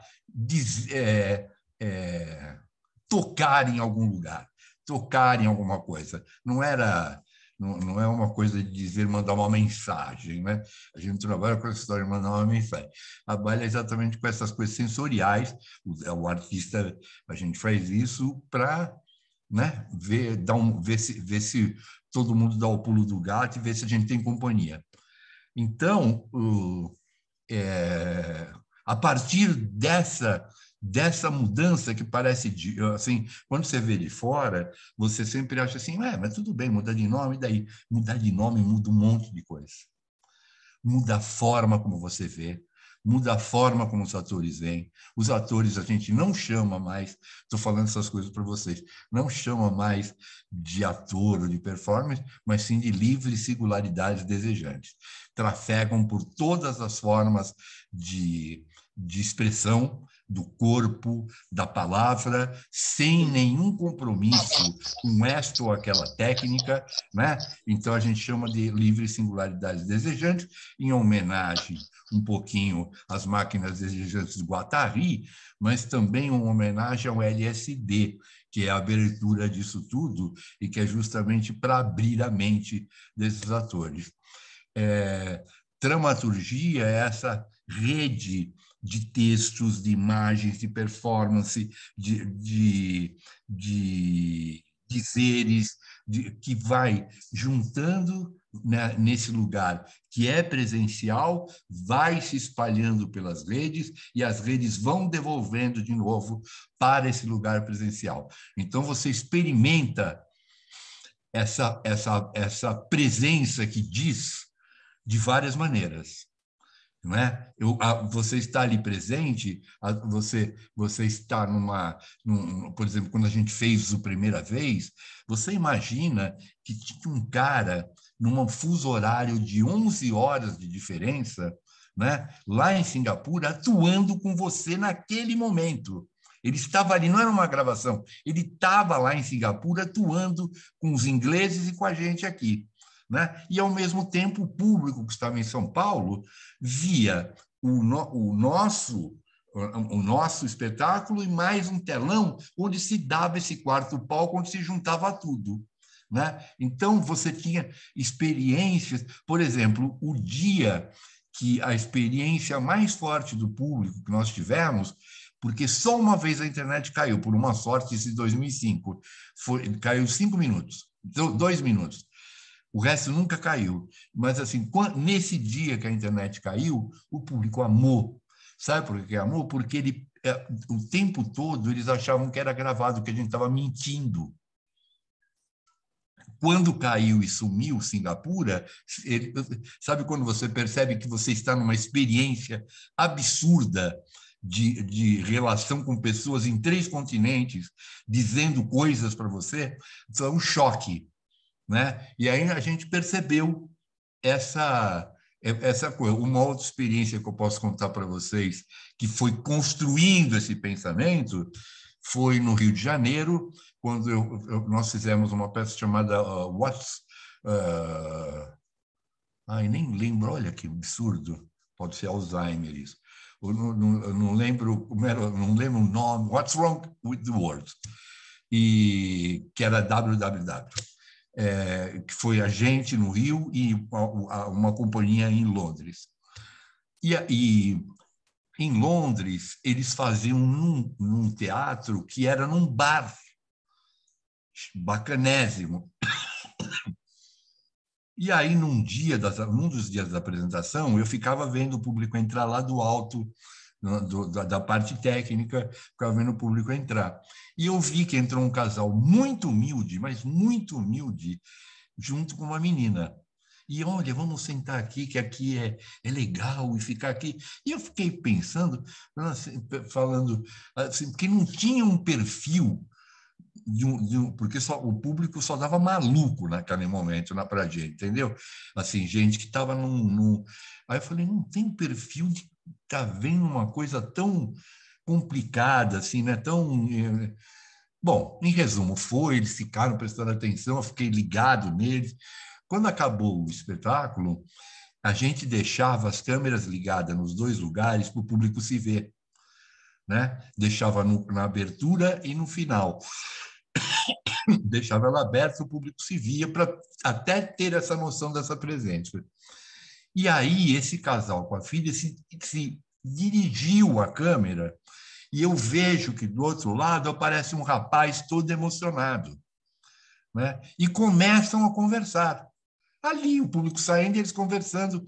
tocar em algum lugar, tocar em alguma coisa. Não é uma coisa de dizer, mandar uma mensagem, né? A gente trabalha com essa história de mandar uma mensagem. Trabalha exatamente com essas coisas sensoriais. O artista, a gente faz isso para, né, ver se todo mundo dá o pulo do gato e ver se a gente tem companhia. Então, a partir dessa mudança que parece, assim, quando você vê de fora, você sempre acha assim, mas tudo bem, mudar de nome, e daí? Mudar de nome muda um monte de coisa. Muda a forma como você vê, muda a forma como os atores veem. Os atores a gente não chama mais, estou falando essas coisas para vocês, não chama mais de ator ou de performance, mas sim de livres singularidades desejantes. Trafegam por todas as formas de expressão do corpo, da palavra, sem nenhum compromisso com esta ou aquela técnica, né? Então a gente chama de livres singularidades desejantes, em homenagem um pouquinho às máquinas desejantes do Guattari, mas também uma homenagem ao LSD, que é a abertura disso tudo e que é justamente para abrir a mente desses atores. Dramaturgia é essa rede de textos, de imagens, de performance, de dizeres, que vai juntando, né, nesse lugar que é presencial, vai se espalhando pelas redes e as redes vão devolvendo de novo para esse lugar presencial. Então, você experimenta essa presença que diz de várias maneiras. Não é? Você está ali presente, você está por exemplo, quando a gente fez a primeira vez, você imagina que tinha um cara num fuso horário de 11 horas de diferença, né, lá em Singapura, atuando com você naquele momento. Ele estava ali, não era uma gravação, ele estava lá em Singapura atuando com os ingleses e com a gente aqui. Né? E, ao mesmo tempo, o público que estava em São Paulo via o nosso espetáculo e mais um telão onde se dava esse quarto palco, onde se juntava tudo. Né? Então, você tinha experiências, por exemplo, o dia que a experiência mais forte do público que nós tivemos, porque só uma vez a internet caiu, por uma sorte, isso em 2005, caiu 5 minutos, 2 minutos. O resto nunca caiu. Mas, assim, nesse dia que a internet caiu, o público amou. Sabe por que amou? Porque o tempo todo eles achavam que era gravado, que a gente estava mentindo. Quando caiu e sumiu Singapura, sabe quando você percebe que você está numa experiência absurda de relação com pessoas em 3 continentes, dizendo coisas para você? Então, é um choque. Né? E aí a gente percebeu essa essa coisa. Uma outra experiência que eu posso contar para vocês, que foi construindo esse pensamento, foi no Rio de Janeiro, quando nós fizemos uma peça chamada What's... nem lembro, olha que absurdo, pode ser Alzheimer isso. Eu não lembro o nome, What's Wrong with the World, que era www. Que foi a gente no Rio e uma companhia em Londres. E em Londres, eles faziam num teatro que era num bar bacanésimo. E aí, num dos dias da apresentação, eu ficava vendo o público entrar lá do alto, da parte técnica, ficava vendo o público entrar. E eu vi que entrou um casal muito humilde, mas muito humilde, junto com uma menina. E olha, vamos sentar aqui, que aqui é legal, e ficar aqui. E eu fiquei pensando, falando assim, que não tinha um perfil, porque o público só dava maluco naquele momento para a gente, entendeu? Assim, gente que estava Aí eu falei, não tem perfil de estar vendo uma coisa tão complicada, assim, né? Tão... Bom, em resumo, eles ficaram prestando atenção, eu fiquei ligado neles. Quando acabou o espetáculo, a gente deixava as câmeras ligadas nos dois lugares para o público se ver, né? Deixava na abertura e no final. Deixava ela aberta, o público se via para até ter essa noção dessa presença. E aí esse casal com a filha se dirigiu à câmera e eu vejo que do outro lado aparece um rapaz todo emocionado, né? E começam a conversar. Ali, o público saindo e eles conversando.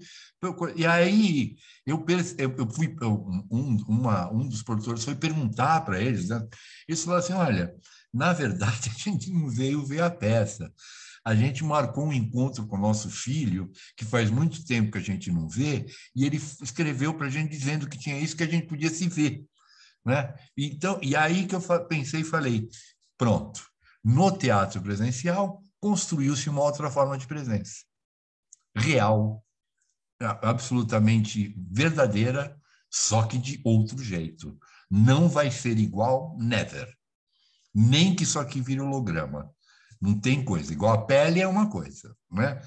E aí, um dos produtores foi perguntar para eles, né? Eles falaram assim, olha, na verdade, a gente não veio ver a peça. A gente marcou um encontro com o nosso filho, que faz muito tempo que a gente não vê, e ele escreveu para a gente dizendo que tinha isso, que a gente podia se ver, né? Então, e aí que eu pensei e falei, pronto, no teatro presencial, construiu-se uma outra forma de presença. Real, absolutamente verdadeira, só que de outro jeito. Não vai ser igual, never. Nem que isso aqui vire holograma. Não tem coisa. Igual a pele é uma coisa, né?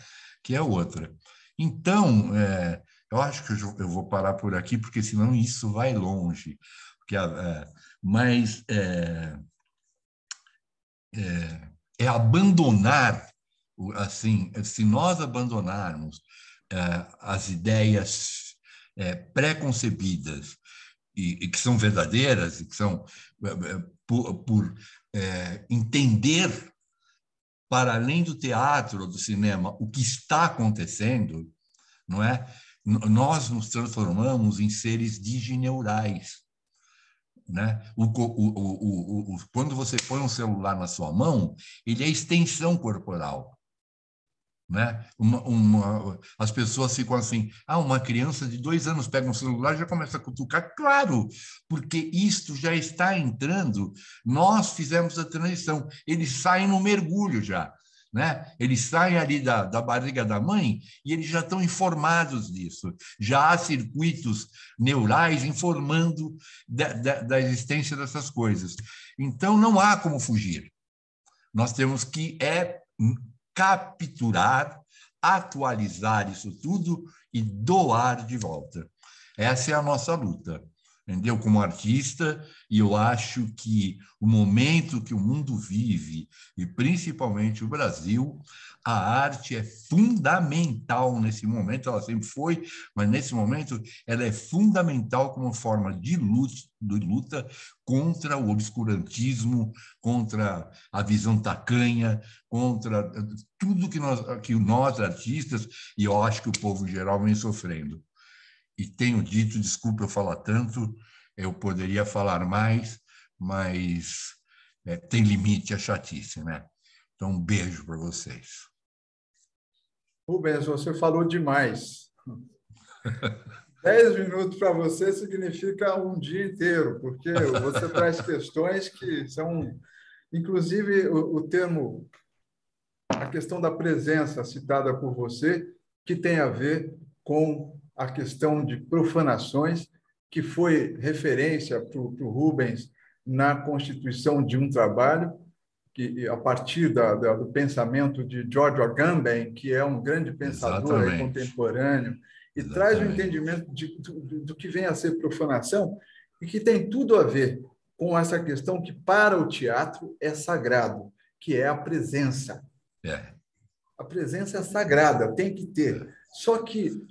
Que é outra. Então, eu acho que eu vou parar por aqui, porque senão isso vai longe. Mas abandonar, assim, se nós abandonarmos as ideias pré-concebidas e que são verdadeiras e que são por entender para além do teatro ou do cinema o que está acontecendo, não é? Nós nos transformamos em seres digineurais, né? Quando você põe um celular na sua mão, ele é extensão corporal, né? As pessoas ficam assim, uma criança de 2 anos pega um celular e já começa a cutucar. Claro, porque isto já está entrando, nós fizemos a transição, eles saem no mergulho já, né? Eles saem ali da barriga da mãe e eles já estão informados disso, já há circuitos neurais informando da existência dessas coisas. Então, não há como fugir. Nós temos que capturar, atualizar isso tudo e doar de volta. Essa é a nossa luta, entendeu? Como artista, e eu acho que o momento que o mundo vive, e principalmente o Brasil, a arte é fundamental nesse momento, ela sempre foi, mas nesse momento ela é fundamental como forma de luta contra o obscurantismo, contra a visão tacanha, contra tudo que nós artistas, e eu acho que o povo em geral vem sofrendo. E tenho dito, desculpa eu falar tanto, eu poderia falar mais, mas tem limite a chatice, né? Então, um beijo para vocês. Rubens, você falou demais. 10 minutos para você significa um dia inteiro, porque você traz questões que são... Inclusive, o termo, a questão da presença citada por você, que tem a ver com a questão de profanações, que foi referência para o Rubens na constituição de um trabalho, que a partir do pensamento de George Agamben, que é um grande pensador aí contemporâneo, e traz o entendimento do que vem a ser profanação, e que tem tudo a ver com essa questão que, para o teatro, é sagrado, que é a presença. A presença é sagrada, tem que ter. Só que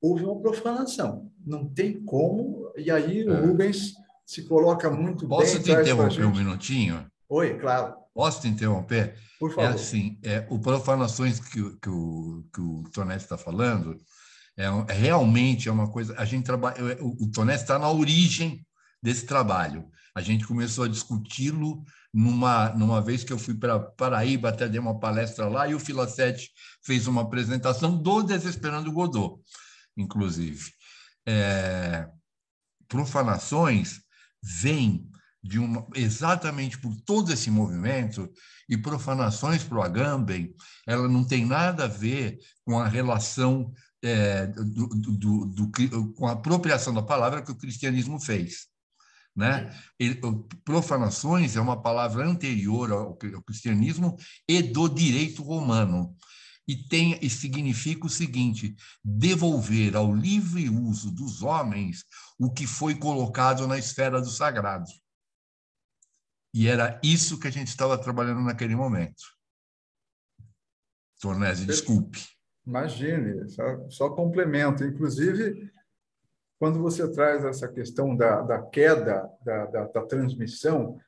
houve uma profanação, não tem como, e aí o Rubens se coloca muito bem. Posso te interromper um minutinho? Oi, claro. Posso te interromper? Por favor. É assim, o profanações que o Tonete está falando, realmente é uma coisa... A gente trabalha, o Tonete está na origem desse trabalho. A gente começou a discuti-lo numa vez que eu fui para Paraíba, até dei uma palestra lá, e o Filacete fez uma apresentação do Desesperando Godot, inclusive. Profanações vêm exatamente por todo esse movimento, e profanações para o Agamben, ela não tem nada a ver com a relação com a apropriação da palavra que o cristianismo fez. Né? Profanações é uma palavra anterior ao cristianismo e do direito romano, e significa o seguinte: devolver ao livre uso dos homens o que foi colocado na esfera do sagrado. E era isso que a gente estava trabalhando naquele momento. Tornese, desculpe. Imagine, só complemento. Inclusive, quando você traz essa questão da queda da transmissão,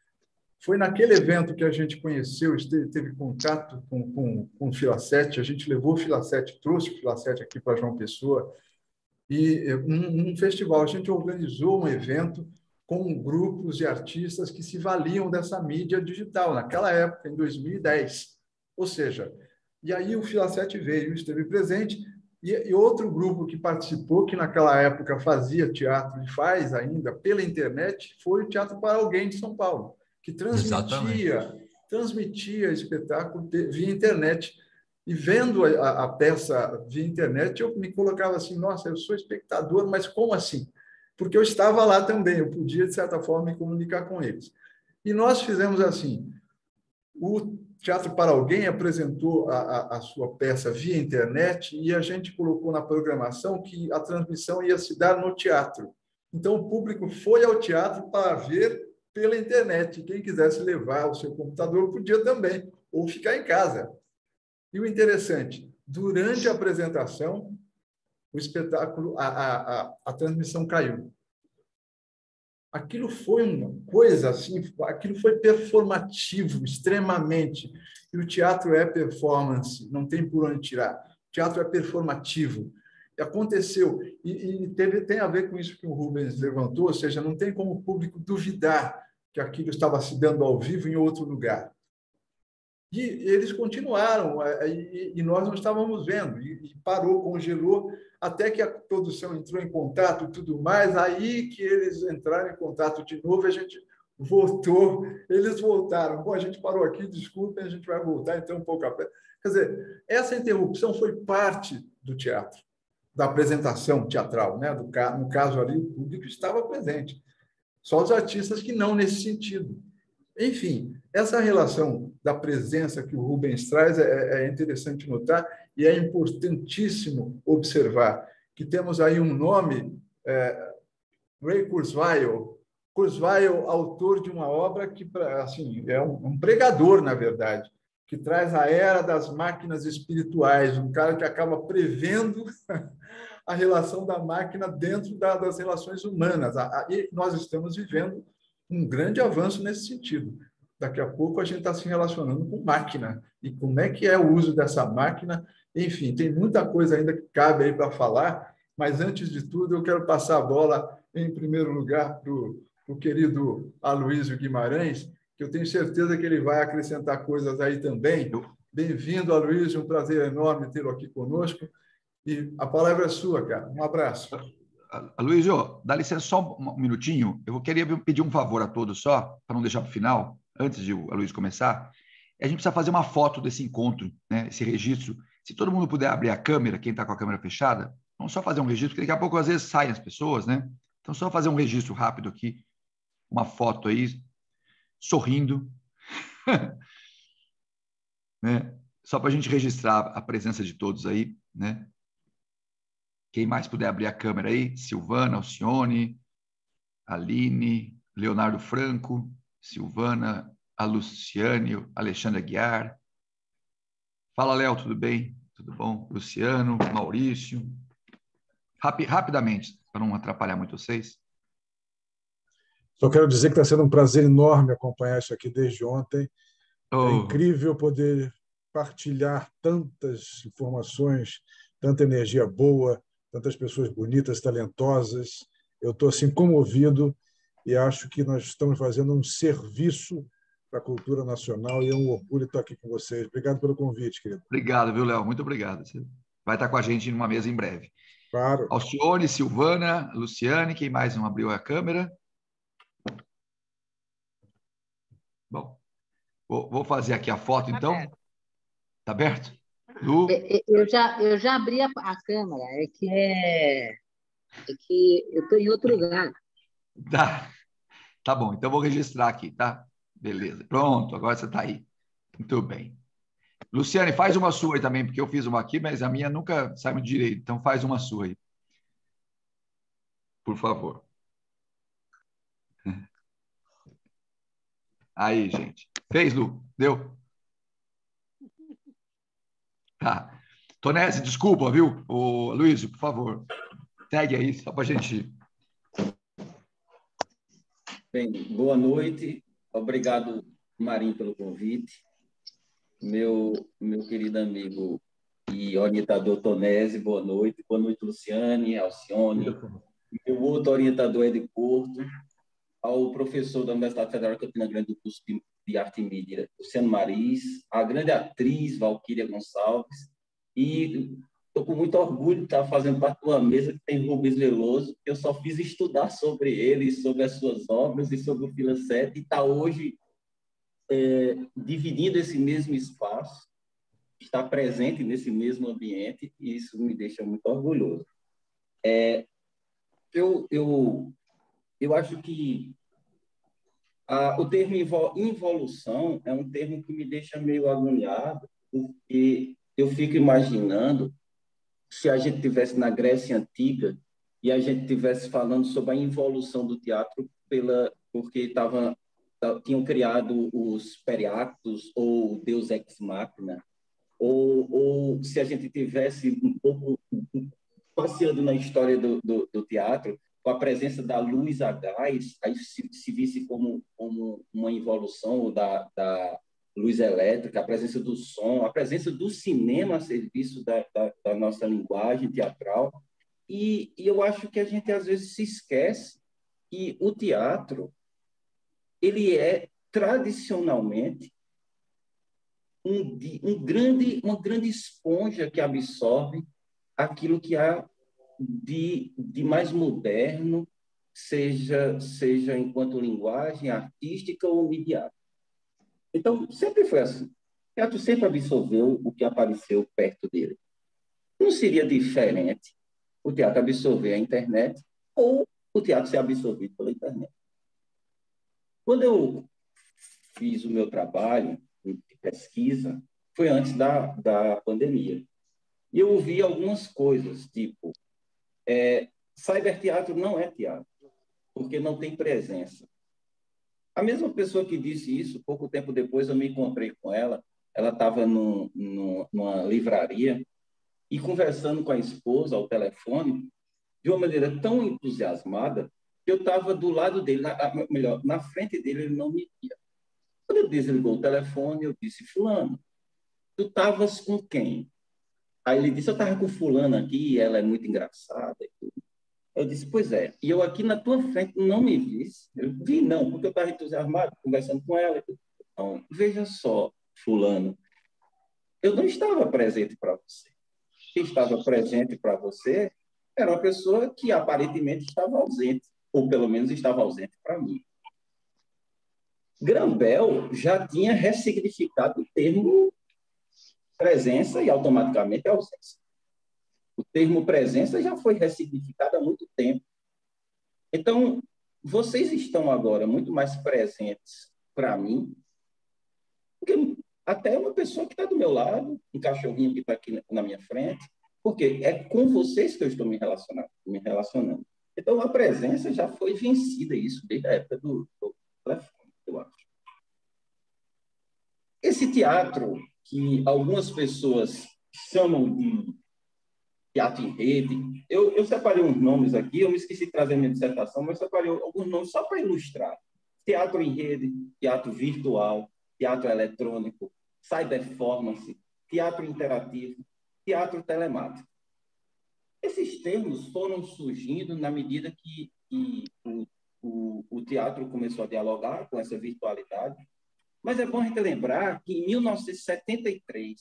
foi naquele evento que a gente conheceu, teve contato com o Filacete, a gente levou o Filacete, trouxe o Filacete aqui para João Pessoa, e num festival, a gente organizou um evento com grupos de artistas que se valiam dessa mídia digital, naquela época, em 2010. Ou seja, e aí o Filacete veio, esteve presente, e outro grupo que participou, que naquela época fazia teatro e faz ainda pela internet, foi o Teatro para Alguém de São Paulo, que transmitia espetáculo via internet. E vendo a peça via internet, eu me colocava assim, nossa, eu sou espectador, mas como assim? Porque eu estava lá também, eu podia, de certa forma, me comunicar com eles. E nós fizemos assim, o Teatro para Alguém apresentou a sua peça via internet e a gente colocou na programação que a transmissão ia se dar no teatro. Então, o público foi ao teatro para ver pela internet. Quem quisesse levar o seu computador podia também, ou ficar em casa. E o interessante, durante a apresentação, o espetáculo, a transmissão caiu. Aquilo foi uma coisa assim, aquilo foi performativo, extremamente. E o teatro é performance, não tem por onde tirar. O teatro é performativo. E aconteceu, tem a ver com isso que o Rubens levantou, ou seja, não tem como o público duvidar que aquilo estava se dando ao vivo em outro lugar. E eles continuaram, e nós não estávamos vendo, e parou, congelou, até que a produção entrou em contato e tudo mais, aí que eles entraram em contato de novo, a gente voltou, eles voltaram. Bom, a gente parou aqui, desculpem, a gente vai voltar então um pouco a pé. Quer dizer, essa interrupção foi parte do teatro, da apresentação teatral, né? No caso ali, o público estava presente. Só os artistas que não nesse sentido. Enfim, essa relação da presença que o Rubens traz é interessante notar e é importantíssimo observar que temos aí um nome, Ray Kurzweil. Kurzweil, autor de uma obra que assim, é um pregador, na verdade, que traz a era das máquinas espirituais, um cara que acaba prevendo a relação da máquina dentro das relações humanas. E nós estamos vivendo um grande avanço nesse sentido. Daqui a pouco a gente está se relacionando com máquina. E como é que é o uso dessa máquina? Enfim, tem muita coisa ainda que cabe aí para falar, mas antes de tudo eu quero passar a bola, em primeiro lugar, para o querido Aloysio Guimarães, que eu tenho certeza que ele vai acrescentar coisas aí também. Bem-vindo, Aloysio, um prazer enorme tê-lo aqui conosco. E a palavra é sua, cara. Um abraço. Aloysio, dá licença só um minutinho. Eu queria pedir um favor a todos só, para não deixar para o final, antes de o Aloysio começar. A gente precisa fazer uma foto desse encontro, né? Esse registro. Se todo mundo puder abrir a câmera, quem está com a câmera fechada, vamos só fazer um registro, porque daqui a pouco às vezes saem as pessoas, né? Então, só fazer um registro rápido aqui, uma foto aí, sorrindo, né? Só para a gente registrar a presença de todos aí, né? Quem mais puder abrir a câmera aí, Silvana, Alcione, Aline, Leonardo Franco, Silvana, a Luciane, Alexandre Aguiar. Fala, Léo, tudo bem? Tudo bom? Luciano, Maurício. Rapidamente, para não atrapalhar muito vocês. Só quero dizer que está sendo um prazer enorme acompanhar isso aqui desde ontem. É Oh, incrível poder partilhar tantas informações, tanta energia boa, tantas pessoas bonitas, talentosas. Eu estou assim comovido e acho que nós estamos fazendo um serviço para a cultura nacional e é um orgulho estar aqui com vocês. Obrigado pelo convite, querido. obrigado, viu, Léo? Muito obrigado. Você vai estar com a gente numa mesa em breve. Claro. Alcione, Silvana, Luciane, quem mais não abriu a câmera? Bom, vou fazer aqui a foto, então. Está aberto? Lu? Eu já abri a câmera, é que eu estou em outro lugar. Tá bom, então vou registrar aqui, tá? Beleza. Pronto, agora você está aí. Muito bem. Luciane, faz uma sua aí também, porque eu fiz uma aqui, mas a minha nunca sai muito direito. Então faz uma sua aí. Por favor. Aí, gente. Fez, Lu? Deu? Tá. Tonese, desculpa, viu? Ô, Luiz, por favor. Segue aí, só para a gente... Bem, boa noite. Obrigado, Marinho, pelo convite. Meu querido amigo e orientador Tonese, boa noite. Boa noite, Luciane, Alcione. Meu outro orientador é de Porto. Ao professor da Universidade Federal de Campina Grande do curso de Arte e Mídia, Luciano Maris, a grande atriz Valquíria Gonçalves, e estou com muito orgulho de estar fazendo parte de uma mesa que tem Rubens Veloso, que eu só fiz estudar sobre ele, sobre as suas obras e sobre o Fila 7, e está hoje dividindo esse mesmo espaço, está presente nesse mesmo ambiente, e isso me deixa muito orgulhoso. Eu acho que o termo involução é um termo que me deixa meio agoniado, porque eu fico imaginando se a gente estivesse na Grécia Antiga e a gente estivesse falando sobre a involução do teatro porque tinham criado os periactos ou Deus ex machina, ou se a gente tivesse um pouco passeando na história do teatro, com a presença da luz a gás, aí se visse como uma involução da luz elétrica, a presença do som, a presença do cinema a serviço da nossa linguagem teatral. E eu acho que a gente, às vezes, se esquece que o teatro ele é, tradicionalmente, uma grande esponja que absorve aquilo que há de mais moderno, seja enquanto linguagem artística ou midiática. Então, sempre foi assim. O teatro sempre absorveu o que apareceu perto dele. Não seria diferente o teatro absorver a internet ou o teatro ser absorvido pela internet. Quando eu fiz o meu trabalho de pesquisa, foi antes da pandemia. E eu ouvi algumas coisas, tipo, cyberteatro não é teatro, porque não tem presença. A mesma pessoa que disse isso, pouco tempo depois eu me encontrei com ela, ela estava numa livraria e conversando com a esposa ao telefone, de uma maneira tão entusiasmada, que eu estava do lado dele, melhor, na frente dele, ele não me via. Quando ele desligou o telefone, eu disse, fulano, tu estavas com quem? Aí ele disse, eu estava com fulano aqui, ela é muito engraçada e tudo. Eu disse, pois é. E eu aqui na tua frente não me vi. Eu vi não, porque eu estava entusiasmado, conversando com ela. Então, veja só, fulano, eu não estava presente para você. Quem estava presente para você era uma pessoa que aparentemente estava ausente, ou pelo menos estava ausente para mim. Grambel já tinha ressignificado o termo presença e automaticamente é ausência. O termo presença já foi ressignificado há muito tempo. Então, vocês estão agora muito mais presentes para mim do que até uma pessoa que está do meu lado, um cachorrinho que está aqui na minha frente, porque é com vocês que eu estou me relacionando. Então, a presença já foi vencida, isso desde a época do telefone, eu acho. Esse teatro, que algumas pessoas chamam de teatro em rede, eu separei uns nomes aqui, eu me esqueci de trazer minha dissertação, mas separei alguns nomes só para ilustrar. Teatro em rede, teatro virtual, teatro eletrônico, cyberperformance, teatro interativo, teatro telemático. Esses termos foram surgindo na medida que o teatro começou a dialogar com essa virtualidade, mas é bom a gente lembrar que em 1973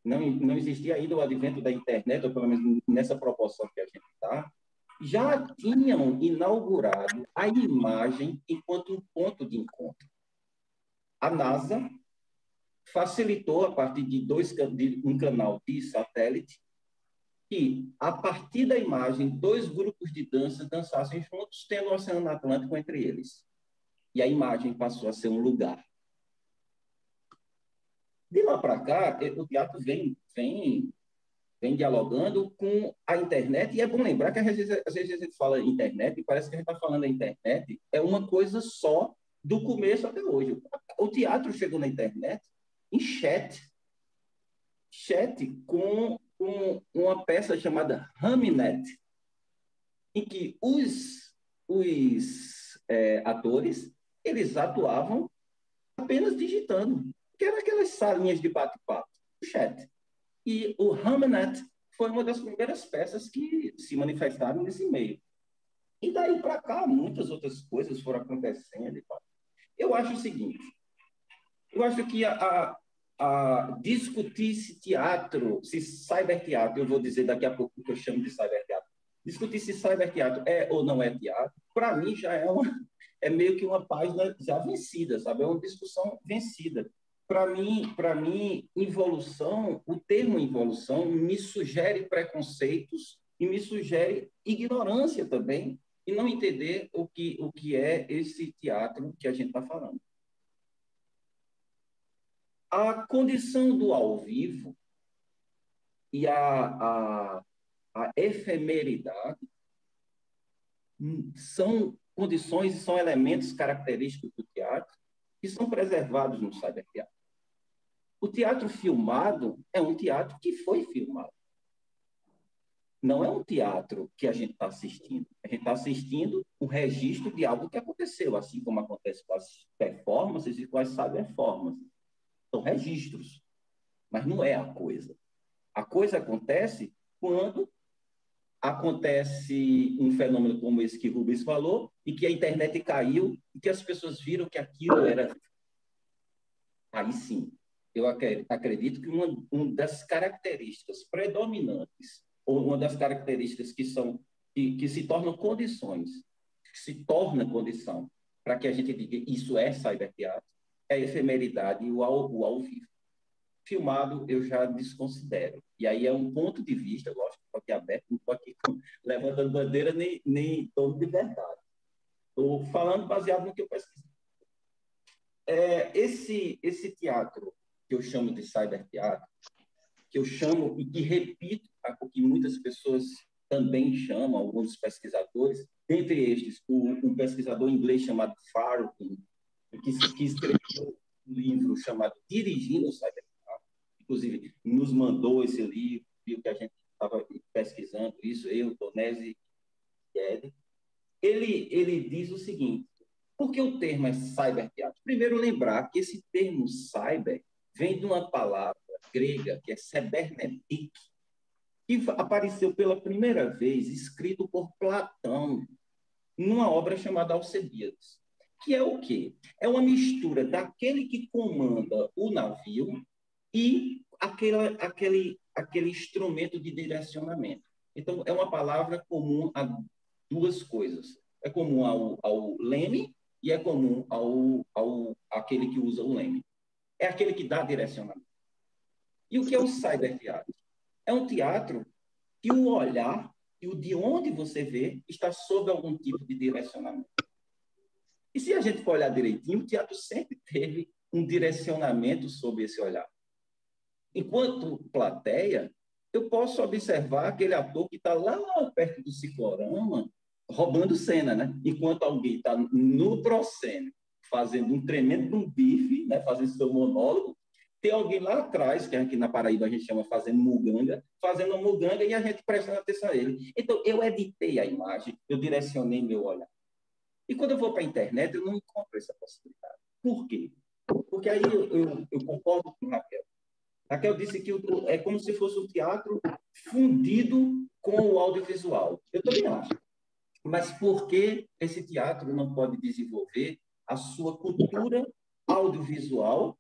não existia ainda o advento da internet, ou pelo menos nessa proporção que a gente está, já tinham inaugurado a imagem enquanto um ponto de encontro. A NASA facilitou, a partir de um canal de satélite, que, a partir da imagem, 2 grupos de dança dançassem juntos, tendo o Oceano Atlântico entre eles. E a imagem passou a ser um lugar. De lá para cá, o teatro vem dialogando com a internet, e é bom lembrar que às vezes a gente fala internet e parece que a gente está falando da internet, é uma coisa só do começo até hoje. O teatro chegou na internet em chat com uma peça chamada Hamnet, em que os atores, eles atuavam apenas digitando, que eram aquelas salinhas de bate-papo, o chat. E o Hamnet foi uma das primeiras peças que se manifestaram nesse meio. E daí para cá, muitas outras coisas foram acontecendo. Eu acho o seguinte, eu acho que a discutir se teatro, se cyberteatro, eu vou dizer daqui a pouco o que eu chamo de cyberteatro, discutir se cyberteatro é ou não é teatro, para mim já é meio que uma página já vencida, sabe? É uma discussão vencida. Para mim, involução, o termo involução me sugere preconceitos e me sugere ignorância também, e não entender o que é esse teatro que a gente está falando. A condição do ao vivo e a efemeridade são condições e são elementos característicos do teatro que são preservados no cyberteatro. O teatro filmado é um teatro que foi filmado. Não é um teatro que a gente está assistindo. A gente está assistindo um registro de algo que aconteceu, assim como acontece com as performances e com as cyberperformances. São registros, mas não é a coisa. A coisa acontece quando acontece um fenômeno como esse que o Rubens falou, e que a internet caiu, e que as pessoas viram que aquilo era... Aí sim, eu acredito que uma das características predominantes, ou uma das características que se tornam condições, que se torna condição para que a gente diga isso é cyberteatro, é a efemeridade e o ao vivo. Filmado, eu já desconsidero. E aí é um ponto de vista, lógico, estou aqui aberto, não estou aqui levantando bandeira nem em torno de verdade. Estou falando baseado no que eu pesquisei. Esse teatro que eu chamo de cyberteatro, que eu chamo e que repito, o que muitas pessoas também chamam, alguns pesquisadores, dentre estes, um pesquisador inglês chamado Farkin, que escreveu um livro chamado Dirigindo o Cyberteatro, inclusive nos mandou esse livro, viu que a gente estava pesquisando isso, eu, Tonese e Ed. Ele diz o seguinte, por que o termo é cyberteatro? Primeiro, lembrar que esse termo cyber vem de uma palavra grega, que é cybernetic, que apareceu pela primeira vez escrito por Platão numa obra chamada Alcebiades, que é o quê? É uma mistura daquele que comanda o navio e aquele instrumento de direcionamento. Então, é uma palavra comum a duas coisas. É comum ao leme e é comum àquele que usa o leme. É aquele que dá direcionamento. E o que é o cyberteatro? É um teatro que o olhar e o de onde você vê está sob algum tipo de direcionamento. E se a gente for olhar direitinho, o teatro sempre teve um direcionamento sobre esse olhar. Enquanto plateia, eu posso observar aquele ator que está lá perto do ciclorama, roubando cena, né? Enquanto alguém está no proscênio, fazendo um tremendo bife, né? Fazendo seu monólogo, tem alguém lá atrás, que aqui na Paraíba a gente chama fazendo muganga, fazendo muganga e a gente prestando atenção a ele. Então, eu editei a imagem, eu direcionei meu olhar. E quando eu vou para a internet, eu não encontro essa possibilidade. Por quê? Porque aí eu concordo com Raquel. Raquel disse que é como se fosse um teatro fundido com o audiovisual. Eu também acho. Mas por que esse teatro não pode desenvolver a sua cultura audiovisual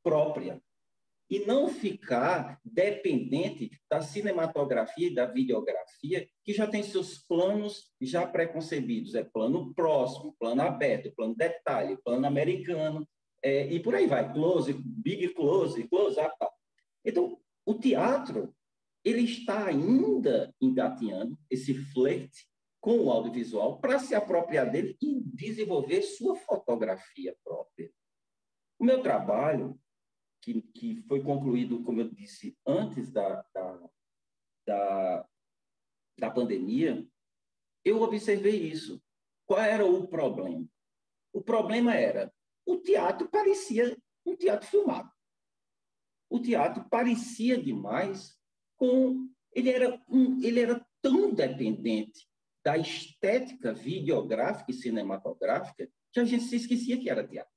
própria e não ficar dependente da cinematografia e da videografia, que já tem seus planos já preconcebidos? É plano próximo, plano aberto, plano detalhe, plano americano, e por aí vai, close, big close, close-up. Então, o teatro, ele está ainda engatinhando esse flerte com o audiovisual para se apropriar dele e desenvolver sua fotografia própria. O meu trabalho, que foi concluído, como eu disse, antes da pandemia, eu observei isso. Qual era o problema? O problema era, o teatro parecia um teatro filmado. O teatro parecia demais ele era tão dependente da estética videográfica e cinematográfica que a gente se esquecia que era teatro.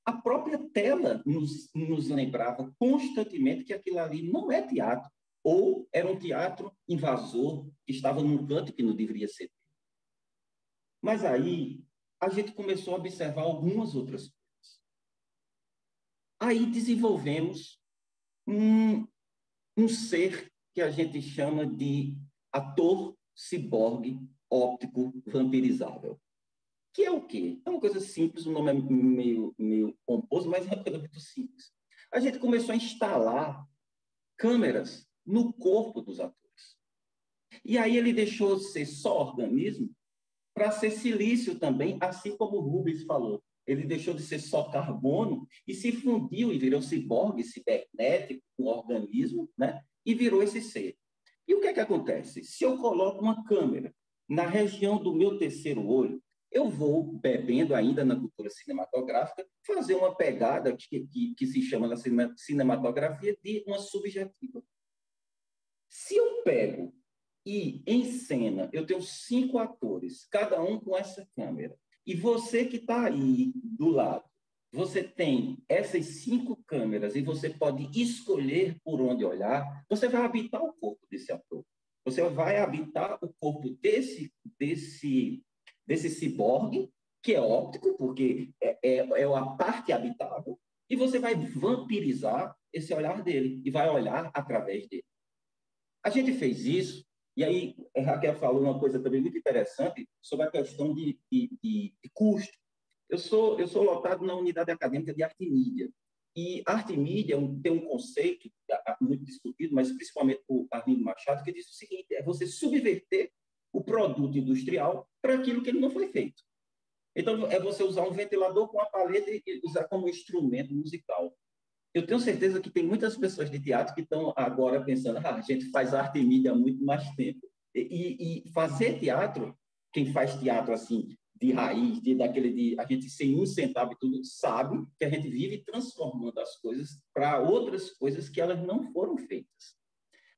A própria tela nos lembrava constantemente que aquilo ali não é teatro, ou era um teatro invasor, que estava num canto que não deveria ser. Mas aí a gente começou a observar algumas outras coisas. Aí desenvolvemos um ser que a gente chama de ator ciborgue óptico vampirizável. Que é o quê? É uma coisa simples, o nome é meio pomposo, mas é uma coisa muito simples. A gente começou a instalar câmeras no corpo dos atores. E aí ele deixou de ser só organismo para ser silício também, assim como o Rubens falou. Ele deixou de ser só carbono e se fundiu e virou ciborgue, cibernético, um organismo, né? E virou esse ser. E o que é que acontece? Se eu coloco uma câmera na região do meu terceiro olho, eu vou, bebendo ainda na cultura cinematográfica, fazer uma pegada que se chama na cinematografia de uma subjetiva. Se eu pego e, em cena, eu tenho 5 atores, cada um com essa câmera, e você que está aí do lado, você tem essas 5 câmeras e você pode escolher por onde olhar, você vai habitar o corpo desse ator. Você vai habitar o corpo desse ciborgue, que é óptico, porque é a parte habitável, e você vai vampirizar esse olhar dele e vai olhar através dele. A gente fez isso, e aí a Raquel falou uma coisa também muito interessante sobre a questão de custo. Eu sou lotado na unidade acadêmica de arte e mídia, e arte e mídia tem um conceito muito discutido, mas principalmente por Arlindo Machado, que diz o seguinte: é você subverter o produto industrial para aquilo que ele não foi feito. Então, é você usar um ventilador com uma paleta e usar como instrumento musical. Eu tenho certeza que tem muitas pessoas de teatro que estão agora pensando: a gente faz arte e mídia há muito mais tempo. E fazer teatro, quem faz teatro assim, de raiz, a gente sem um centavo e tudo, sabe que a gente vive transformando as coisas para outras coisas que elas não foram feitas.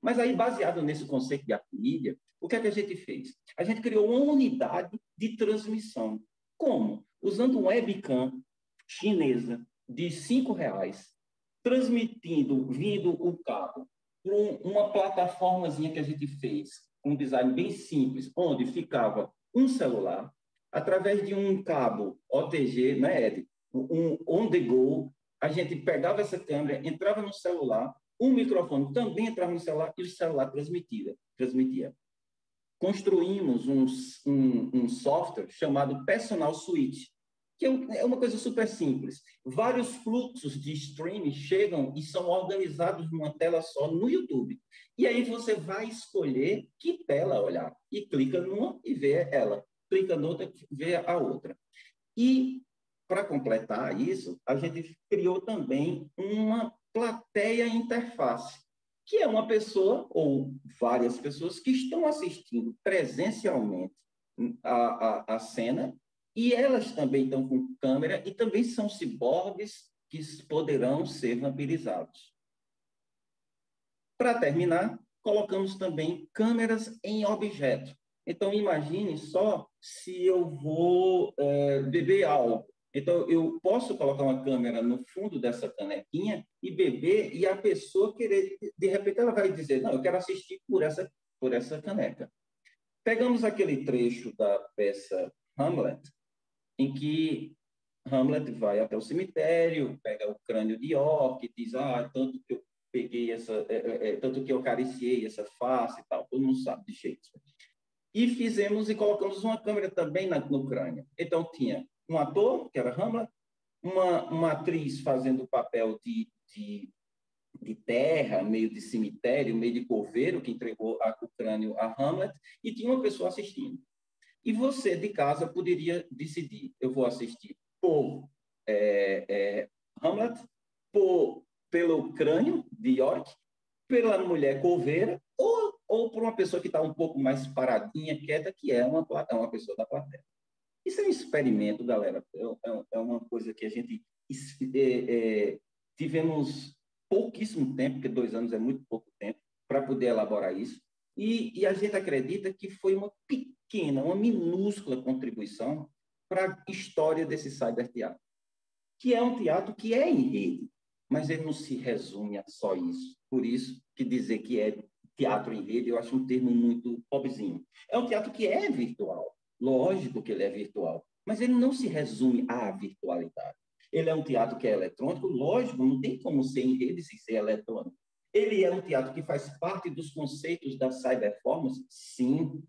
Mas aí, baseado nesse conceito de arte e mídia, o que é que a gente fez? A gente criou uma unidade de transmissão. Como? Usando uma webcam chinesa de R$5, transmitindo, vindo o cabo por uma plataformazinha que a gente fez, um design bem simples, onde ficava um celular, através de um cabo OTG, né, Ed? Um on-the-go, a gente pegava essa câmera, entrava no celular, um microfone também entrava no celular e o celular transmitia. Construímos um software chamado Personal Suite, que é uma coisa super simples. Vários fluxos de streaming chegam e são organizados numa tela só no YouTube. E aí você vai escolher que tela olhar. E clica numa e vê ela. Clica noutra e vê a outra. E, para completar isso, a gente criou também uma plateia interface, que é uma pessoa ou várias pessoas que estão assistindo presencialmente a cena, e elas também estão com câmera e também são ciborgues que poderão ser vampirizados. Para terminar, colocamos também câmeras em objeto. Então, imagine só se eu vou beber algo. Então, eu posso colocar uma câmera no fundo dessa canequinha e beber, e a pessoa querer, de repente, ela vai dizer, não, eu quero assistir por essa caneca. Pegamos aquele trecho da peça Hamlet, em que Hamlet vai até o cemitério, pega o crânio de York, diz, tanto que eu peguei tanto que eu acariciei essa face e tal, todo mundo sabe de Shakespeare. E fizemos e colocamos uma câmera também no crânio. Então, tinha um ator, que era Hamlet, uma atriz fazendo o papel de terra, meio de cemitério, meio de coveiro, que entregou o crânio a Hamlet, e tinha uma pessoa assistindo. E você, de casa, poderia decidir, eu vou assistir por Hamlet, pelo crânio de York, pela mulher coveira, ou por uma pessoa que está um pouco mais paradinha, quieta, que é uma pessoa da plateia. Isso é um experimento, galera. É uma coisa que a gente tivemos pouquíssimo tempo, porque 2 anos é muito pouco tempo, para poder elaborar isso. E a gente acredita que foi uma pequena, uma minúscula contribuição para a história desse cyberteatro, que é um teatro que é em rede, mas ele não se resume a só isso. Por isso que dizer que é teatro em rede, eu acho um termo muito pobrezinho. É um teatro que é virtual. Lógico que ele é virtual, mas ele não se resume à virtualidade. Ele é um teatro que é eletrônico, lógico, não tem como ser em rede sem ser eletrônico. Ele é um teatro que faz parte dos conceitos da cyberperformance? Sim.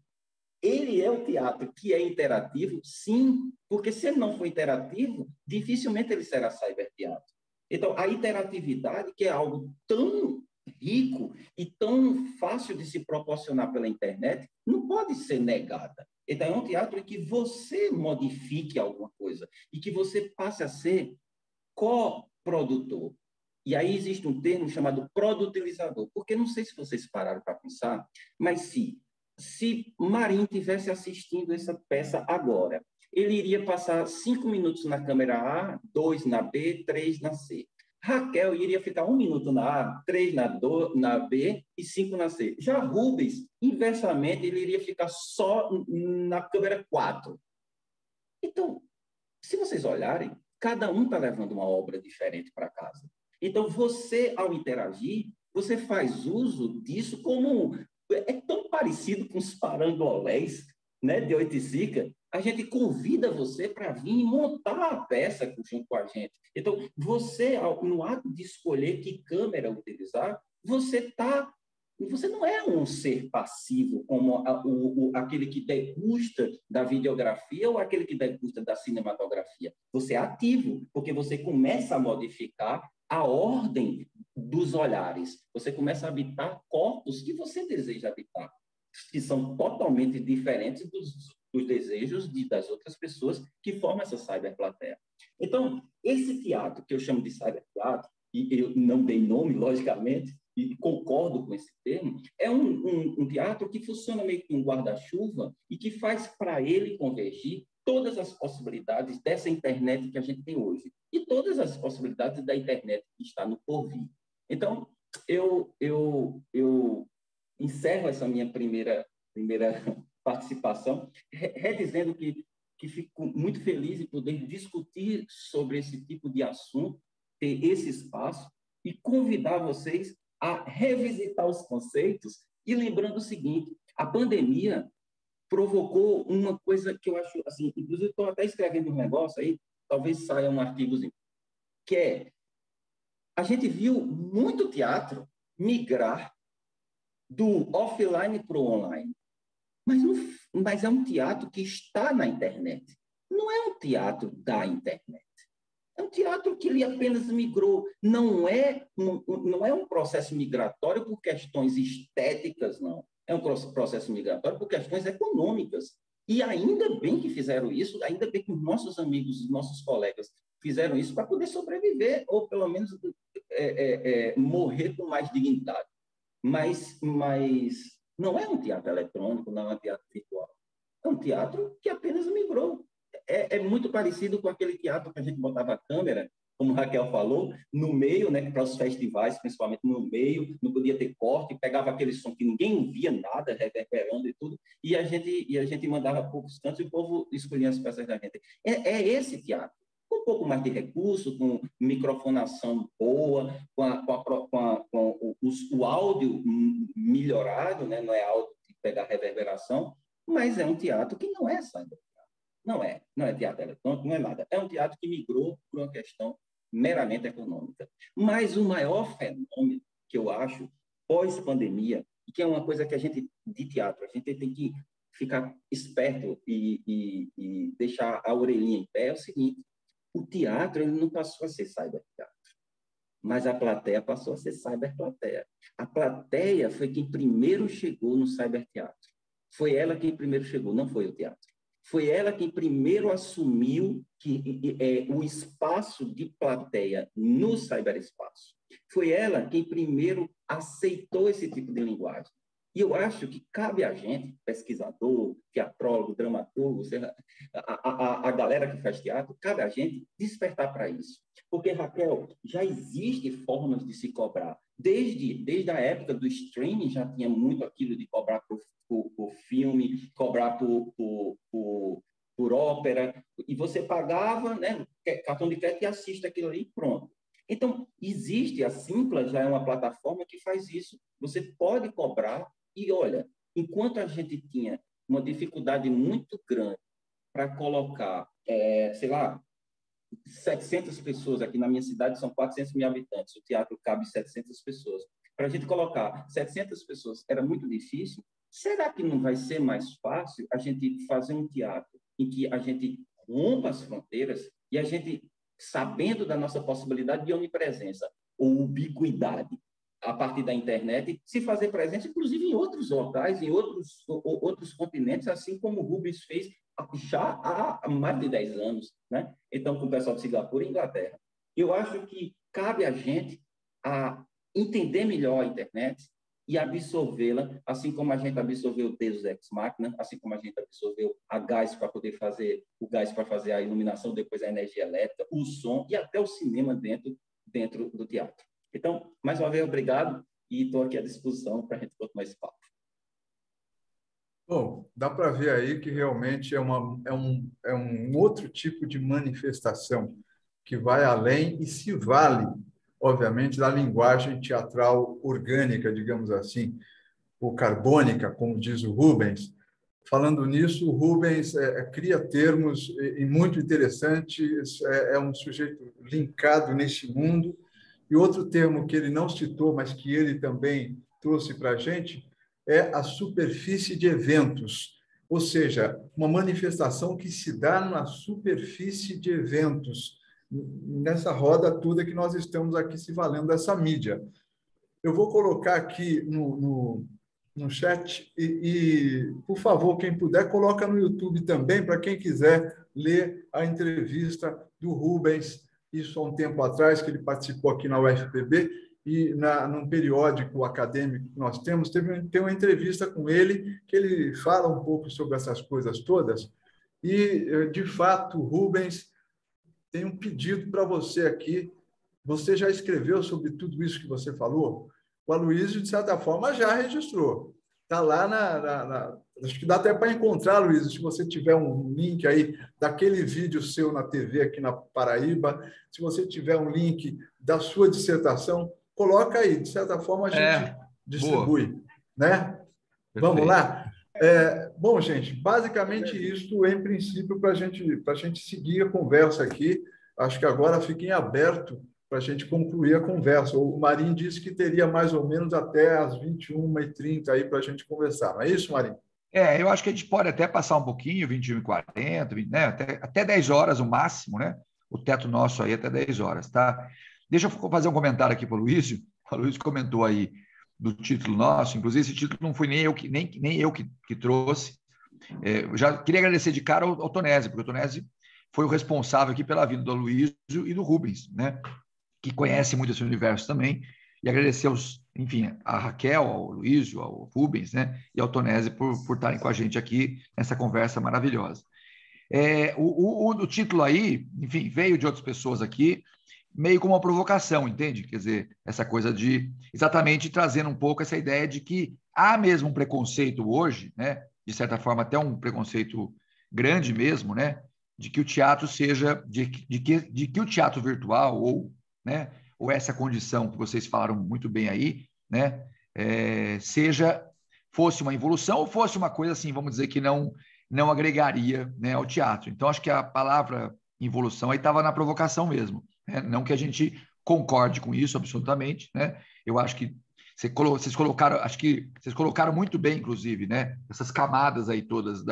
Ele é um teatro que é interativo? Sim, porque se ele não for interativo, dificilmente ele será cyberteatro. Então, a interatividade, que é algo tão rico e tão fácil de se proporcionar pela internet, não pode ser negada. Então, é um teatro em que você modifique alguma coisa e que você passe a ser coprodutor. E aí existe um termo chamado produtilizador, porque não sei se vocês pararam para pensar, mas se Marim tivesse assistindo essa peça agora, ele iria passar 5 minutos na câmera A, 2 na B, 3 na C. Raquel iria ficar 1 minuto na A, 3 na B e 5 na C. Já Rubens, inversamente, ele iria ficar só na câmera 4. Então, se vocês olharem, cada um está levando uma obra diferente para casa. Então, você, ao interagir, você faz uso disso como... É tão parecido com os parangolés, né, de Oiticica. A gente convida você para vir montar a peça junto com a gente. Então, você, no ato de escolher que câmera utilizar, você não é um ser passivo, como aquele que degusta da videografia ou aquele que degusta da cinematografia. Você é ativo, porque você começa a modificar a ordem dos olhares. Você começa a habitar corpos que você deseja habitar, que são totalmente diferentes dos desejos das outras pessoas que formam essa cyberplateia. Então, esse teatro, que eu chamo de cyberteatro, e eu não dei nome, logicamente, e concordo com esse termo, é um teatro que funciona meio que um guarda-chuva e que faz para ele convergir todas as possibilidades dessa internet que a gente tem hoje e todas as possibilidades da internet que está no porvir. Então, eu encerro essa minha primeira participação redizendo que fico muito feliz em poder discutir sobre esse tipo de assunto, ter esse espaço e convidar vocês a revisitar os conceitos e lembrando o seguinte, a pandemia provocou uma coisa que eu acho, assim, inclusive estou até escrevendo um negócio aí, talvez saia um artigozinho, que é, a gente viu muito teatro migrar do offline para o online, mas é um teatro que está na internet. não é um teatro da internet. É um teatro que ele apenas migrou. Não é um processo migratório por questões estéticas, não. É um processo migratório por questões econômicas. E ainda bem que fizeram isso, ainda bem que os nossos amigos, os nossos colegas fizeram isso para poder sobreviver, ou pelo menos morrer com mais dignidade. Mas não é um teatro eletrônico, não é um teatro virtual. É um teatro que apenas migrou. É muito parecido com aquele teatro que a gente botava a câmera, como a Raquel falou, no meio, né, para os festivais, principalmente no meio, não podia ter corte, pegava aquele som que ninguém via nada, reverberando e tudo, e a gente mandava poucos cantos e o povo escolhia as peças da gente. É esse teatro, com um pouco mais de recurso, com microfonação boa, com o áudio melhorado, né, não é áudio de pegar reverberação, mas é um teatro que não é cyber. Não é teatro eletrônico, não é nada. É um teatro que migrou por uma questão meramente econômica. Mas o maior fenômeno que eu acho, pós-pandemia, e que é uma coisa que a gente, de teatro, a gente tem que ficar esperto e deixar a orelhinha em pé, é o seguinte: o teatro ele não passou a ser cyberteatro, mas a plateia passou a ser cyberplateia. A plateia foi quem primeiro chegou no cyberteatro. Foi ela quem primeiro chegou, não foi o teatro. Foi ela quem primeiro assumiu o espaço de plateia no cyberespaço. Foi ela quem primeiro aceitou esse tipo de linguagem. E eu acho que cabe a gente, pesquisador, teatrólogo, dramaturgo, a galera que faz teatro, cabe a gente despertar para isso. Porque, Raquel, já existem formas de se cobrar. Desde a época do streaming já tinha muito aquilo de cobrar por filme, cobrar por ópera, e você pagava, né, cartão de crédito e assiste aquilo ali e pronto. Então, existe, a Simpla já é uma plataforma que faz isso. Você pode cobrar e, olha, enquanto a gente tinha uma dificuldade muito grande para colocar, sei lá, 700 pessoas, aqui na minha cidade são 400 mil habitantes, o teatro cabe 700 pessoas. Para a gente colocar 700 pessoas era muito difícil. Será que não vai ser mais fácil a gente fazer um teatro em que a gente rompa as fronteiras e a gente, sabendo da nossa possibilidade de onipresença ou ubiquidade a partir da internet, se fazer presente, inclusive, em outros locais, em outros continentes, assim como o Rubens fez já há mais de 10 anos, né? Então, com o pessoal de Singapura e Inglaterra. Eu acho que cabe a gente a entender melhor a internet e absorvê-la, assim como a gente absorveu o Deus Ex Machina, assim como a gente absorveu a gás para poder fazer o gás para fazer a iluminação, depois a energia elétrica, o som e até o cinema dentro do teatro. Então, mais uma vez, obrigado e estou aqui à disposição para a gente continuar esse papo. Bom, dá para ver aí que realmente é um outro tipo de manifestação que vai além e se vale, obviamente, da linguagem teatral orgânica, digamos assim, ou carbônica, como diz o Rubens. Falando nisso, o Rubens cria termos muito interessantes, é um sujeito linkado nesse mundo. E outro termo que ele não citou, mas que ele também trouxe para a gente, é a superfície de eventos, ou seja, uma manifestação que se dá na superfície de eventos, nessa roda toda que nós estamos aqui se valendo dessa mídia. Eu vou colocar aqui no chat e, por favor, quem puder, coloca no YouTube também, para quem quiser ler a entrevista do Rubens, isso há um tempo atrás, que ele participou aqui na UFPB, e num periódico acadêmico que nós temos, tem uma entrevista com ele, que ele fala um pouco sobre essas coisas todas. E, de fato, Rubens, tem um pedido para você aqui. Você já escreveu sobre tudo isso que você falou? O Aloysio, de certa forma, já registrou. Está lá acho que dá até para encontrar, Aloysio, se você tiver um link aí daquele vídeo seu na TV aqui na Paraíba, se você tiver um link da sua dissertação, coloca aí. De certa forma, a gente distribui. Boa. Né? Vamos lá? Bom, gente, basicamente isso, em princípio, para a gente seguir a conversa aqui. Acho que agora fica em aberto para a gente concluir a conversa. O Marinho disse que teria mais ou menos até às 21h30 aí para a gente conversar. Não é isso, Marinho? Eu acho que a gente pode até passar um pouquinho, 21h40, né? Até 10 horas o máximo, né? O teto nosso aí até 10 horas, tá? Deixa eu fazer um comentário aqui para o Luísio. O Luísio comentou aí do título nosso, inclusive esse título não fui nem eu que trouxe. Eu já queria agradecer de cara ao Tonese, porque o Tonese foi o responsável aqui pela vida do Luísio e do Rubens, né? Que conhece muito esse universo também. E agradecer enfim, a Raquel, ao Luísio, ao Rubens, né? E ao Tonese por estarem com a gente aqui nessa conversa maravilhosa. O título aí, enfim, veio de outras pessoas aqui, meio como uma provocação, entende? Quer dizer, essa coisa de exatamente trazendo um pouco essa ideia de que há mesmo um preconceito hoje, né? De certa forma, até um preconceito grande mesmo, né? De que o teatro seja, de que o teatro virtual, né? Ou essa condição que vocês falaram muito bem aí, né? Fosse uma evolução ou fosse uma coisa assim, vamos dizer que não agregaria, né, ao teatro. Então, acho que a palavra evolução aí estava na provocação mesmo, né? Não que a gente concorde com isso absolutamente, né? Eu acho que vocês colocaram muito bem, inclusive, né? Essas camadas aí todas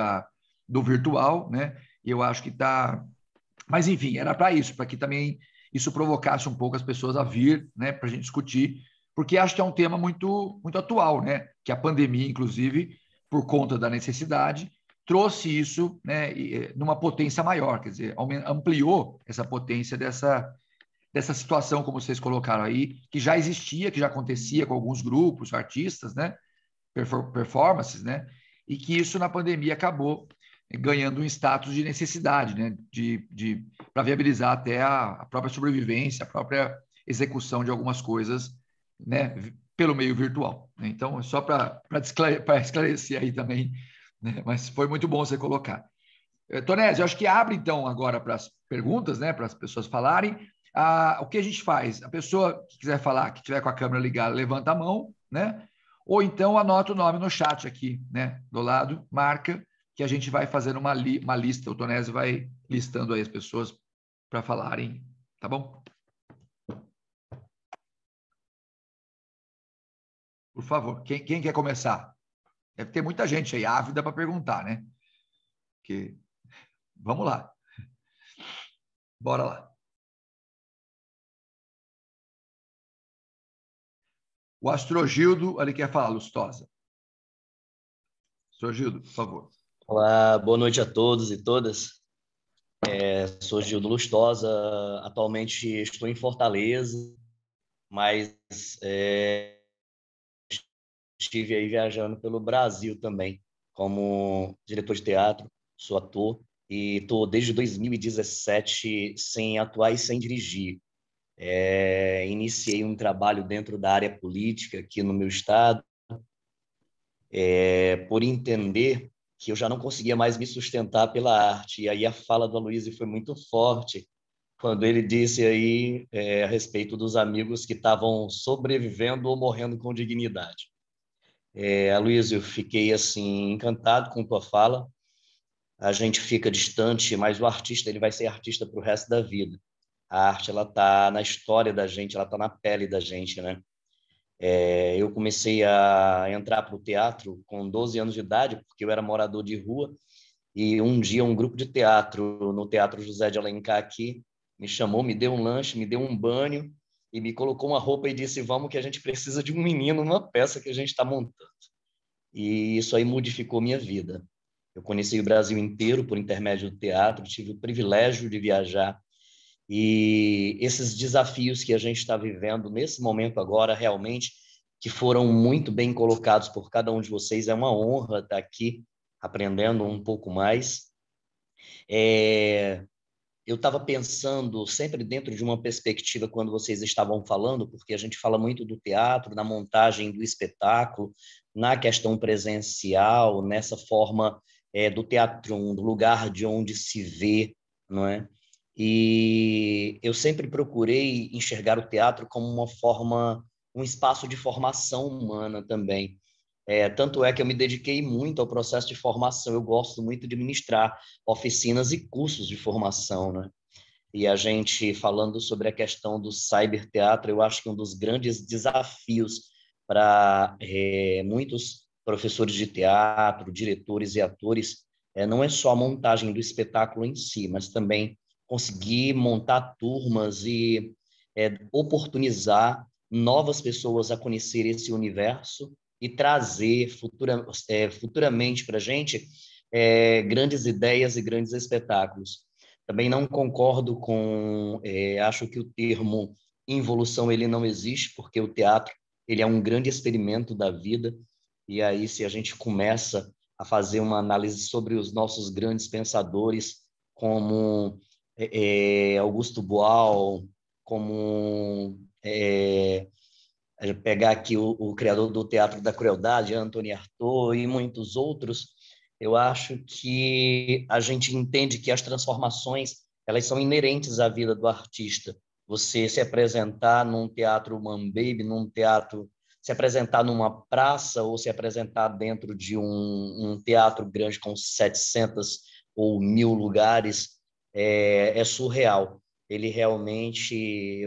do virtual, né? E eu acho que está... Mas, enfim, era para isso, para que também isso provocasse um pouco as pessoas a vir, né? Para a gente discutir, porque acho que é um tema muito, muito atual, né? Que a pandemia, inclusive, por conta da necessidade, trouxe isso, né, numa potência maior, quer dizer, ampliou essa potência dessa situação, como vocês colocaram aí, que já existia, que já acontecia com alguns grupos, artistas, né, performances, né, e que isso na pandemia acabou ganhando um status de necessidade, né, para viabilizar até a própria sobrevivência, a própria execução de algumas coisas, né, pelo meio virtual. Então, só para esclarecer aí também, né, mas foi muito bom você colocar. Tonese, eu acho que abre, então, agora para as perguntas, né, para as pessoas falarem. O que a gente faz? A pessoa que quiser falar, que tiver com a câmera ligada, levanta a mão, né? Ou então anota o nome no chat aqui, né, do lado, marca, que a gente vai fazendo uma lista. O Tonese vai listando aí as pessoas para falarem, tá bom? Por favor, quem quer começar? Deve ter muita gente aí ávida para perguntar, né? Vamos lá. Bora lá. O Astrogildo, ele quer falar, Lustosa. Astrogildo, por favor. Olá, boa noite a todos e todas. Sou Gildo Lustosa, atualmente estou em Fortaleza, mas estive aí viajando pelo Brasil também, como diretor de teatro, sou ator, e estou desde 2017 sem atuar e sem dirigir. Iniciei um trabalho dentro da área política aqui no meu estado, por entender que eu já não conseguia mais me sustentar pela arte. E aí a fala do Aloysio foi muito forte, quando ele disse aí a respeito dos amigos que estavam sobrevivendo ou morrendo com dignidade. Aloysio, fiquei assim encantado com tua fala. A gente fica distante, mas o artista ele vai ser artista para o resto da vida. A arte ela está na história da gente, ela está na pele da gente, né? Eu comecei a entrar para o teatro com 12 anos de idade, porque eu era morador de rua, e um dia um grupo de teatro, no Teatro José de Alencar aqui, me chamou, me deu um lanche, me deu um banho, e me colocou uma roupa e disse, vamos que a gente precisa de um menino numa peça que a gente está montando. E isso aí modificou minha vida. Eu conheci o Brasil inteiro por intermédio do teatro, tive o privilégio de viajar, e esses desafios que a gente está vivendo nesse momento agora, realmente, que foram muito bem colocados por cada um de vocês, é uma honra estar aqui aprendendo um pouco mais. Eu estava pensando sempre dentro de uma perspectiva quando vocês estavam falando, porque a gente fala muito do teatro, na montagem do espetáculo, na questão presencial, nessa forma do teatro, do lugar de onde se vê, não é? E eu sempre procurei enxergar o teatro como uma forma, um espaço de formação humana também. Tanto é que eu me dediquei muito ao processo de formação. Eu gosto muito de ministrar oficinas e cursos de formação, né? E a gente falando sobre a questão do cyberteatro, eu acho que um dos grandes desafios para muitos professores de teatro, diretores e atores, não é só a montagem do espetáculo em si, mas também conseguir montar turmas e oportunizar novas pessoas a conhecer esse universo e trazer futuramente para a gente grandes ideias e grandes espetáculos. Também não concordo com... acho que o termo involução ele não existe, porque o teatro ele é um grande experimento da vida, e aí se a gente começa a fazer uma análise sobre os nossos grandes pensadores, como Augusto Boal, como pegar aqui o criador do Teatro da Crueldade, Anthony Artaud, e muitos outros, eu acho que a gente entende que as transformações elas são inerentes à vida do artista. Você se apresentar num teatro Man Baby, num teatro, se apresentar numa praça ou se apresentar dentro de um teatro grande com 700 ou 1.000 lugares, é surreal. Ele realmente...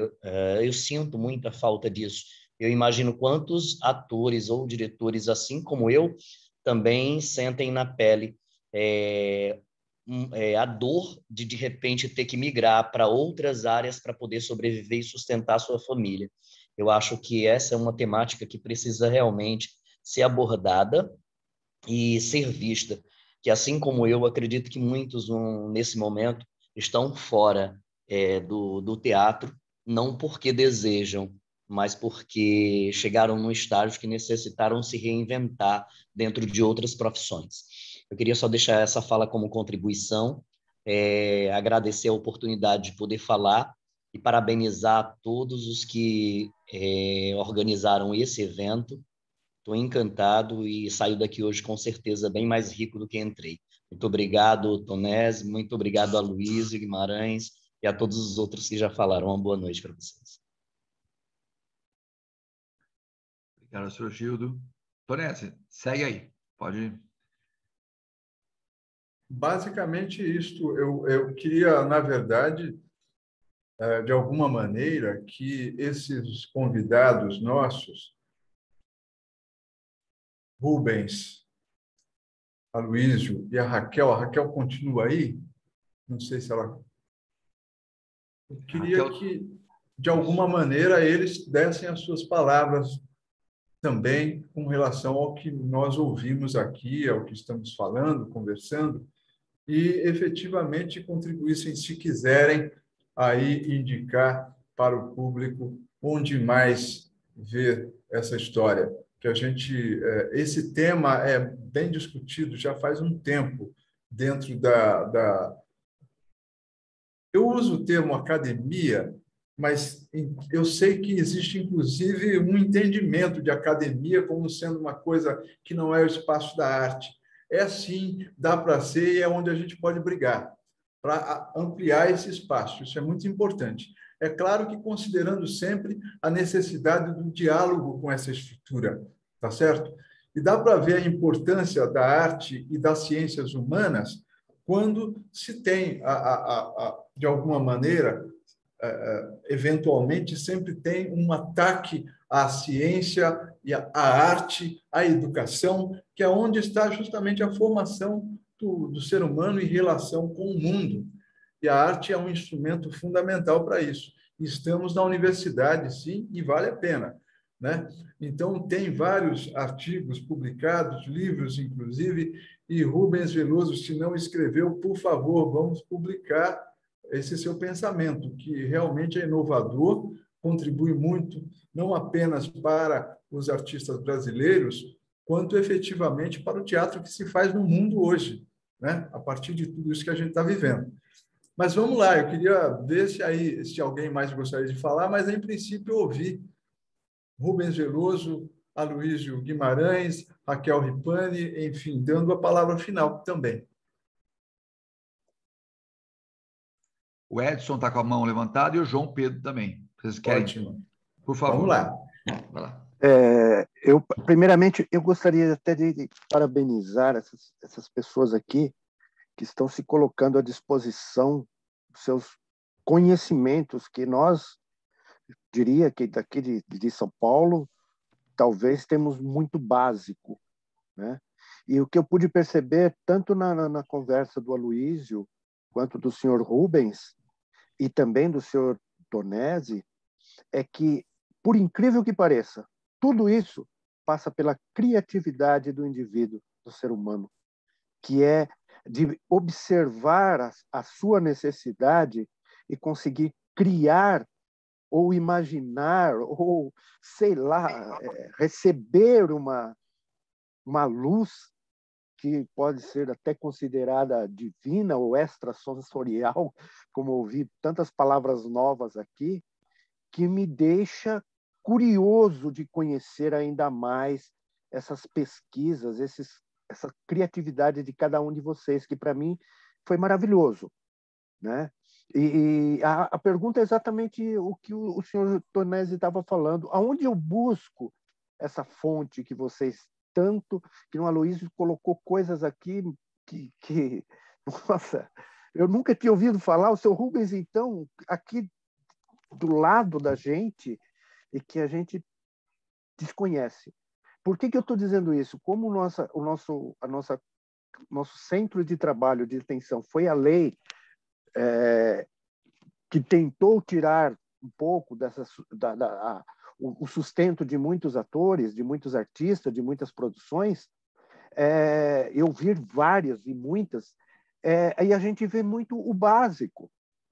eu sinto muita falta disso. Eu imagino quantos atores ou diretores, assim como eu, também sentem na pele a dor de repente, ter que migrar para outras áreas para poder sobreviver e sustentar a sua família. Eu acho que essa é uma temática que precisa realmente ser abordada e ser vista, que assim como eu, acredito que muitos, nesse momento, estão fora do teatro, não porque desejam, mas porque chegaram num estágio que necessitaram se reinventar dentro de outras profissões. Eu queria só deixar essa fala como contribuição, agradecer a oportunidade de poder falar e parabenizar todos os que organizaram esse evento. Estou encantado e saio daqui hoje com certeza bem mais rico do que entrei. Muito obrigado, Tonés, muito obrigado a Luiz Guimarães e a todos os outros que já falaram. Uma boa noite para vocês. Obrigado, senhor Gildo. Tonés, segue aí. Pode ir. Basicamente, isto. Eu queria, na verdade, de alguma maneira, que esses convidados nossos, Rubens, Aloísio e a Raquel continua aí? Não sei se ela... Eu queria que, de alguma maneira, eles dessem as suas palavras também com relação ao que nós ouvimos aqui, ao que estamos falando, conversando, e efetivamente contribuíssem, se quiserem, aí indicar para o público onde mais ver essa história. Que a gente, esse tema é bem discutido já faz um tempo dentro da... Eu uso o termo academia, mas eu sei que existe, inclusive, um entendimento de academia como sendo uma coisa que não é o espaço da arte. Sim, dá para ser, e é onde a gente pode brigar para ampliar esse espaço. Isso é muito importante. É claro que considerando sempre a necessidade do diálogo com essa estrutura, tá certo? E dá para ver a importância da arte e das ciências humanas quando se tem, de alguma maneira, eventualmente, sempre tem um ataque à ciência e à arte, à educação, que é onde está justamente a formação do ser humano em relação com o mundo. E a arte é um instrumento fundamental para isso. Estamos na universidade, sim, e vale a pena, né? Então, tem vários artigos publicados, livros, inclusive, e Rubens Veloso, se não escreveu, por favor, vamos publicar esse seu pensamento, que realmente é inovador, contribui muito, não apenas para os artistas brasileiros, quanto efetivamente para o teatro que se faz no mundo hoje, né? A partir de tudo isso que a gente está vivendo. Mas vamos lá, eu queria ver se alguém mais gostaria de falar, mas, em princípio, eu ouvi Rubens Veloso, Aloísio Guimarães, Raquel Ripani, enfim, dando a palavra final também. O Edson está com a mão levantada e o João Pedro também. Vocês querem? Ótimo. Por favor. Vamos lá. Vai lá. Primeiramente, eu gostaria até de parabenizar essas pessoas aqui que estão se colocando à disposição dos seus conhecimentos, que nós, diria que daqui de São Paulo, talvez temos muito básico, né? E o que eu pude perceber, tanto na conversa do Aloísio, quanto do senhor Rubens, e também do senhor Tonesi, é que, por incrível que pareça, tudo isso passa pela criatividade do indivíduo, do ser humano, que é de observar a sua necessidade e conseguir criar ou imaginar, ou, sei lá, receber uma luz que pode ser até considerada divina ou extrasensorial, como ouvi tantas palavras novas aqui, que me deixa curioso de conhecer ainda mais essas pesquisas, essa criatividade de cada um de vocês, que para mim foi maravilhoso, né? E a pergunta é exatamente o que o senhor Tonesi estava falando. Aonde eu busco essa fonte que vocês tanto, que o Aloísio colocou coisas aqui que nossa, eu nunca tinha ouvido falar. O seu Rubens, então, aqui do lado da gente, e que a gente desconhece. Por que eu estou dizendo isso? Como o nosso centro de trabalho de extensão foi a lei que tentou tirar um pouco o sustento de muitos atores, de muitos artistas, de muitas produções, eu vi várias e muitas, aí a gente vê muito o básico,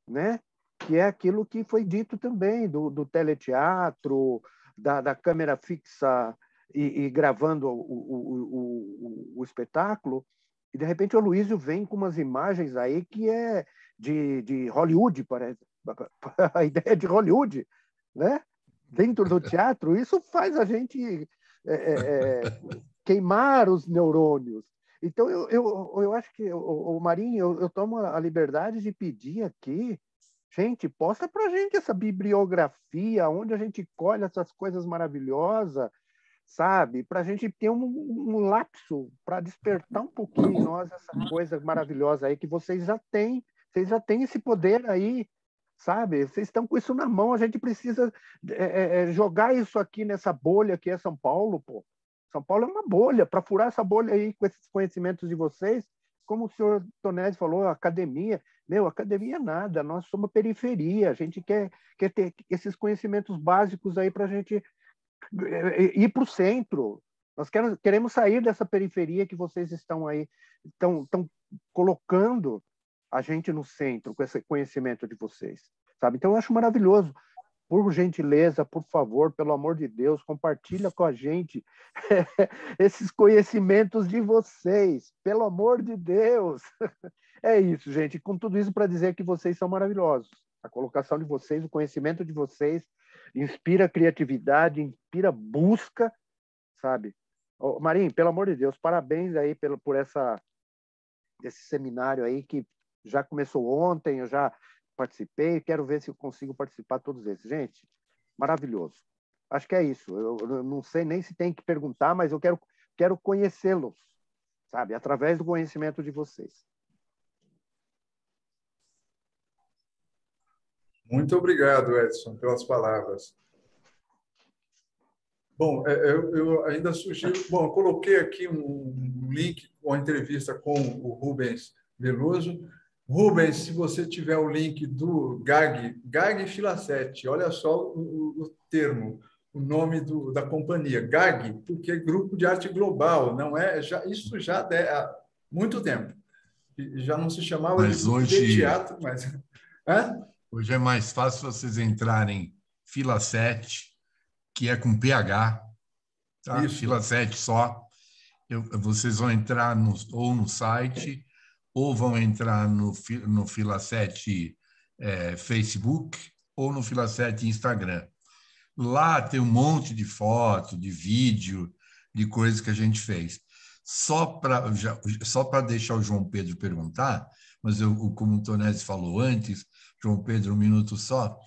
né? Que é aquilo que foi dito também do teleteatro, da câmera fixa e gravando o espetáculo. E, de repente, o Aloísio vem com umas imagens aí que é de Hollywood, parece. A ideia de Hollywood, né? Dentro do teatro, isso faz a gente queimar os neurônios. Então, eu acho que, o Marinho, eu tomo a liberdade de pedir aqui, gente, posta para a gente essa bibliografia, onde a gente colhe essas coisas maravilosas, sabe? Para a gente ter um lapso, para despertar um pouquinho em nós essa coisa maravilhosa aí que vocês já têm esse poder aí, sabe? Vocês estão com isso na mão, a gente precisa jogar isso aqui nessa bolha que é São Paulo, pô. São Paulo é uma bolha, para furar essa bolha aí com esses conhecimentos de vocês, como o senhor Tonesi falou, academia, academia é nada, nós somos periferia, a gente quer ter esses conhecimentos básicos aí para a gente ir para o centro. Nós queremos sair dessa periferia que vocês estão aí, estão colocando a gente no centro com esse conhecimento de vocês, sabe? Então eu acho maravilhoso. Por gentileza, por favor, pelo amor de Deus, compartilha com a gente esses conhecimentos de vocês, pelo amor de Deus. É isso, gente. Com tudo isso para dizer que vocês são maravilhosos. A colocação de vocês, o conhecimento de vocês inspira criatividade, inspira busca, sabe? Oh, Marinho, pelo amor de Deus, parabéns aí por esse seminário aí que já começou ontem, eu já participei, quero ver se eu consigo participar de todos esses. Gente, maravilhoso. Acho que é isso. Eu não sei nem se tem que perguntar, mas eu quero conhecê-los, sabe? Através do conhecimento de vocês. Muito obrigado, Edson, pelas palavras. Bom, eu ainda sugiro... Bom, eu coloquei aqui um link com a entrevista com o Rubens Veloso. Rubens, se você tiver o link do GAG Filacete, olha só o termo, o nome da companhia, GAG, porque é Grupo de Arte Global, não é? Isso já há muito tempo. Já não se chamava de grupo de teatro, mas... Hoje é mais fácil vocês entrarem Filacete, que é com PH, tá? Filacete só. Vocês vão entrar ou no site, ou vão entrar no Filacete Facebook, ou no Filacete Instagram. Lá tem um monte de foto, de vídeo, de coisas que a gente fez. Só para deixar o João Pedro perguntar, mas como o Tonesi falou antes, João Pedro, um minuto só,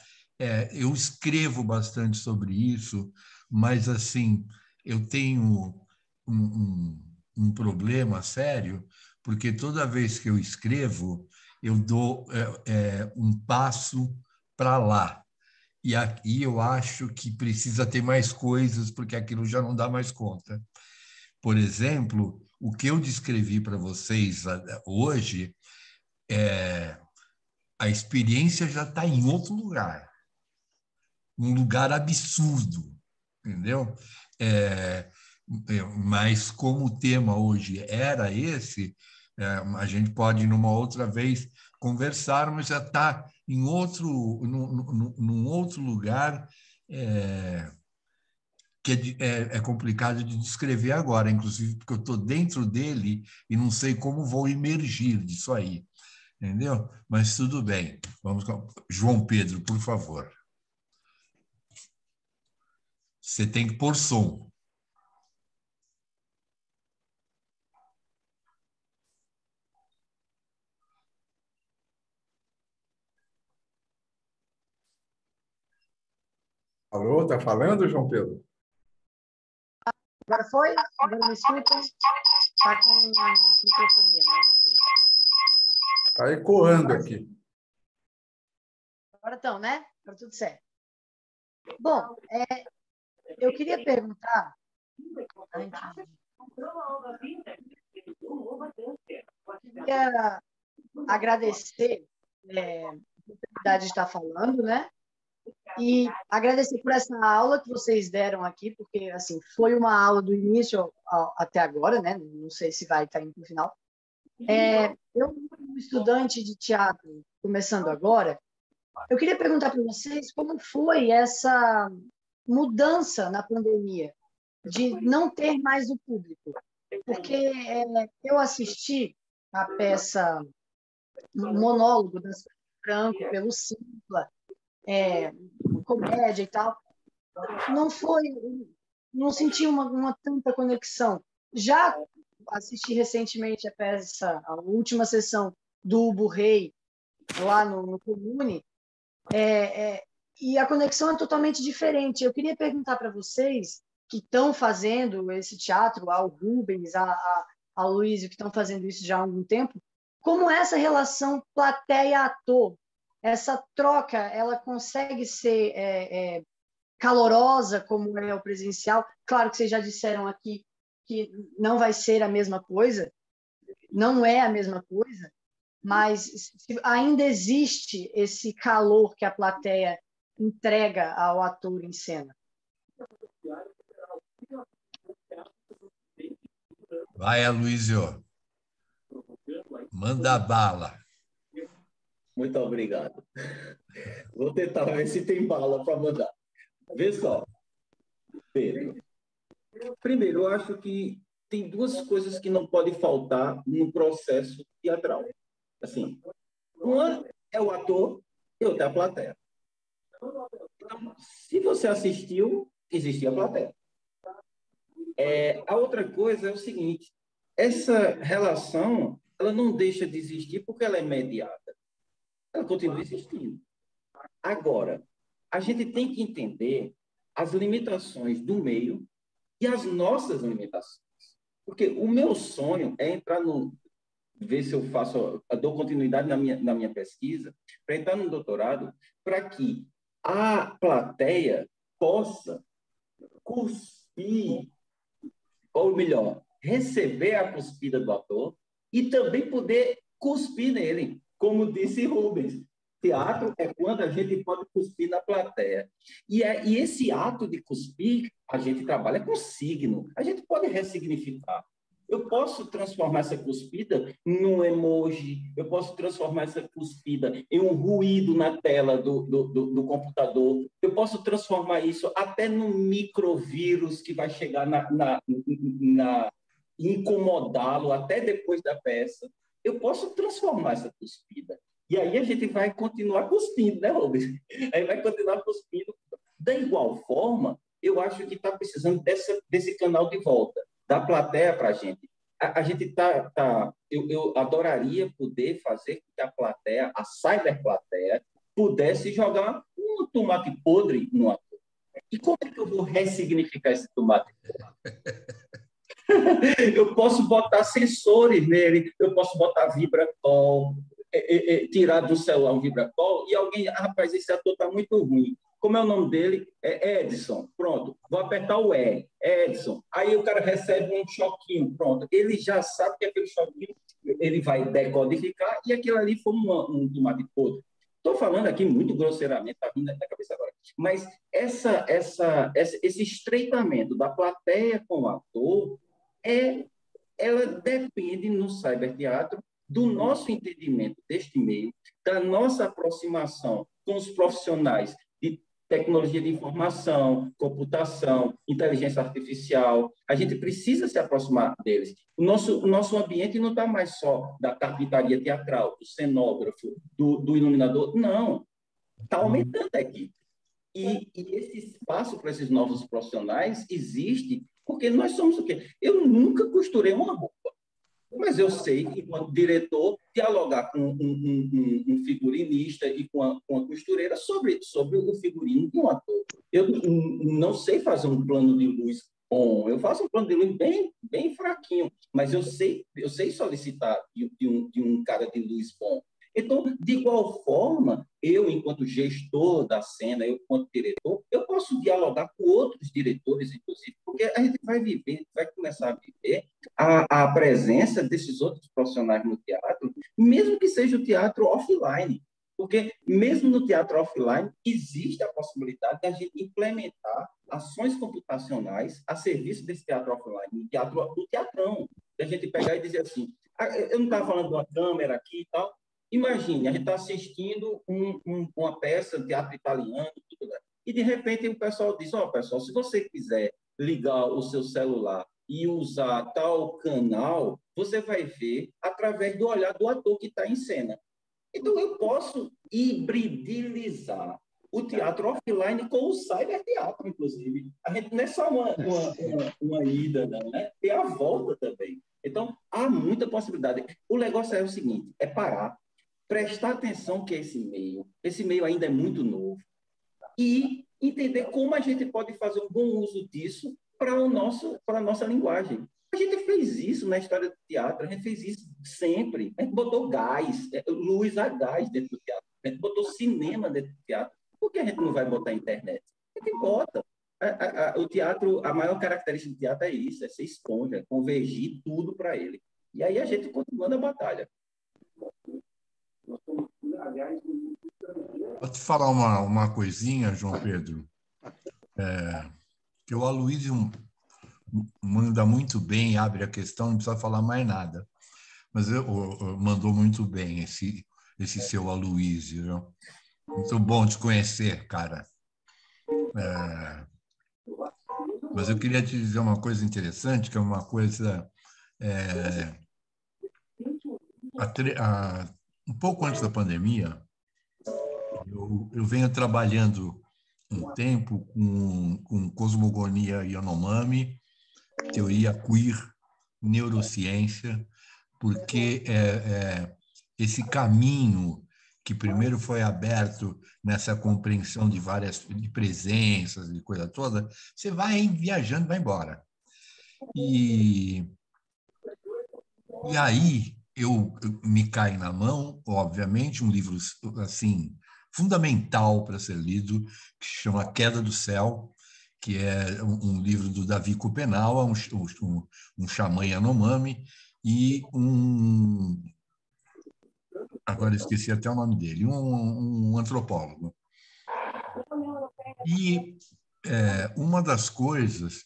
eu escrevo bastante sobre isso, mas assim, eu tenho um problema sério, porque toda vez que eu escrevo, eu dou um passo para lá. E aqui eu acho que precisa ter mais coisas, porque aquilo já não dá mais conta. Por exemplo, o que eu descrevi para vocês hoje, a experiência já está em outro lugar, um lugar absurdo, entendeu? Mas como o tema hoje era esse, a gente pode, numa outra vez, conversar, mas já está em num outro lugar que é complicado de descrever agora, inclusive porque eu estou dentro dele e não sei como vou emergir disso aí, entendeu? Mas tudo bem. Vamos com João Pedro, por favor. Você tem que pôr som. Alô, está falando, João Pedro? Agora foi? Agora me escutam? Está com microfonia, né? Está ecoando aqui. Agora estão, né? Agora tudo certo. Bom, eu queria perguntar, queria agradecer a oportunidade de estar falando, né? E agradecer por essa aula que vocês deram aqui, porque assim foi uma aula do início até agora, né? Não sei se vai estar indo para o final. Eu, como estudante de teatro, começando agora, eu queria perguntar para vocês como foi essa mudança na pandemia, de não ter mais o público. Porque eu assisti a peça Monólogo da Sônia Franco pelo Simpla, comédia e tal, não senti uma tanta conexão. Já assisti recentemente a peça, a última sessão do Ubo Rei, lá no Comune, e a conexão é totalmente diferente. Eu queria perguntar para vocês que estão fazendo esse teatro, ao Rubens, ao Luiz, que estão fazendo isso já há algum tempo, como essa relação plateia-ator, essa troca, ela consegue ser calorosa como é o presencial? Claro que vocês já disseram aqui que não vai ser a mesma coisa, não é a mesma coisa, mas ainda existe esse calor que a plateia entrega ao ator em cena. Vai, Aloysio. Manda bala. Muito obrigado. Vou tentar ver se tem bala para mandar. Vê só, Pedro. Primeiro, eu acho que tem duas coisas que não podem faltar no processo teatral. Assim, uma é o ator e outra é a plateia. Então, se você assistiu, existia a plateia. A outra coisa é o seguinte, essa relação, ela não deixa de existir porque ela é mediada. Ela continua existindo. Agora, a gente tem que entender as limitações do meio e as nossas limitações. Porque o meu sonho é entrar ver se eu dou continuidade na minha pesquisa, para entrar no doutorado, para que a plateia possa cuspir, ou melhor, receber a cuspida do ator e também poder cuspir nele, como disse Rubens. Teatro é quando a gente pode cuspir na plateia. E esse ato de cuspir, a gente trabalha com signo. A gente pode ressignificar. Eu posso transformar essa cuspida num emoji, eu posso transformar essa cuspida em um ruído na tela do computador, eu posso transformar isso até num microvírus que vai chegar incomodá-lo até depois da peça. Eu posso transformar essa cuspida. E aí a gente vai continuar cuspindo, né, Rubens? Aí vai continuar cuspindo. Da igual forma, eu acho que está precisando desse canal de volta, da plateia para a gente. A gente eu adoraria poder fazer com que a plateia, a cyberplateia, pudesse jogar um tomate podre no ator. E como é que eu vou ressignificar esse tomate podre? Eu posso botar sensores nele, eu posso botar vibra-call, tirar do celular um vibra-call e alguém, esse ator está muito ruim. Como é o nome dele? É Edson. Pronto, vou apertar o E. Edson. Aí o cara recebe um choquinho, pronto. Ele já sabe que aquele choquinho ele vai decodificar e aquilo ali foi um tomate podre. Estou falando aqui muito grosseiramente, está vindo na cabeça agora. Mas esse estreitamento da plateia com o ator, ela depende no cyberteatro do nosso entendimento deste meio, da nossa aproximação com os profissionais de tecnologia de informação, computação, inteligência artificial. A gente precisa se aproximar deles. O nosso ambiente não está mais só da carpintaria teatral, do cenógrafo, do iluminador. Não, está aumentando aqui. E esse espaço para esses novos profissionais existe porque nós somos o quê? Eu nunca costurei uma roupa. Mas eu sei, enquanto diretor, dialogar com um figurinista e com a costureira sobre o figurino de um ator. Eu não sei fazer um plano de luz bom, eu faço um plano de luz bem fraquinho, mas eu sei solicitar de um cara de luz bom. Então, de igual forma, eu, enquanto gestor da cena, eu, enquanto diretor, eu posso dialogar com outros diretores, inclusive, porque a gente vai começar a viver a presença desses outros profissionais no teatro, mesmo que seja o teatro offline. Porque, mesmo no teatro offline, existe a possibilidade de a gente implementar ações computacionais a serviço desse teatro offline, no teatrão. De a gente pegar e dizer assim, eu não estava falando de uma câmera aqui e tal. Imagine, a gente está assistindo uma peça de teatro italiano, tudo, né? E, de repente, o pessoal diz, pessoal, se você quiser ligar o seu celular e usar tal canal, você vai ver através do olhar do ator que está em cena. Então, eu posso hibridizar o teatro offline com o cyberteatro, inclusive. A gente não é só uma ida, não, né? Tem a volta também. Então, há muita possibilidade. O negócio é o seguinte, é parar, prestar atenção que esse meio ainda é muito novo, e entender como a gente pode fazer um bom uso disso para a nossa linguagem. A gente fez isso na história do teatro, a gente fez isso sempre. A gente botou gás, luz a gás dentro do teatro, a gente botou cinema dentro do teatro. Por que a gente não vai botar internet? A gente bota. O teatro, a maior característica do teatro é isso, é ser esponja, convergir tudo para ele. E aí a gente continua na batalha. Vou te falar uma coisinha, João Pedro, que o Aloysio manda muito bem, abre a questão, não precisa falar mais nada. Mas mandou muito bem esse seu Aloysio. Viu? Muito bom te conhecer, cara. Mas eu queria te dizer uma coisa interessante, que é uma coisa... um pouco antes da pandemia, eu venho trabalhando um tempo com cosmogonia Yanomami, teoria queer, neurociência, porque esse caminho que primeiro foi aberto nessa compreensão de de presenças, de coisa toda, você vai viajando, vai embora. E aí me cai na mão, obviamente, um livro assim fundamental para ser lido, que se chama Queda do Céu, que é um livro do Davi Copenaua, um xamã Yanomami, e agora esqueci até o nome dele, um antropólogo. E uma das coisas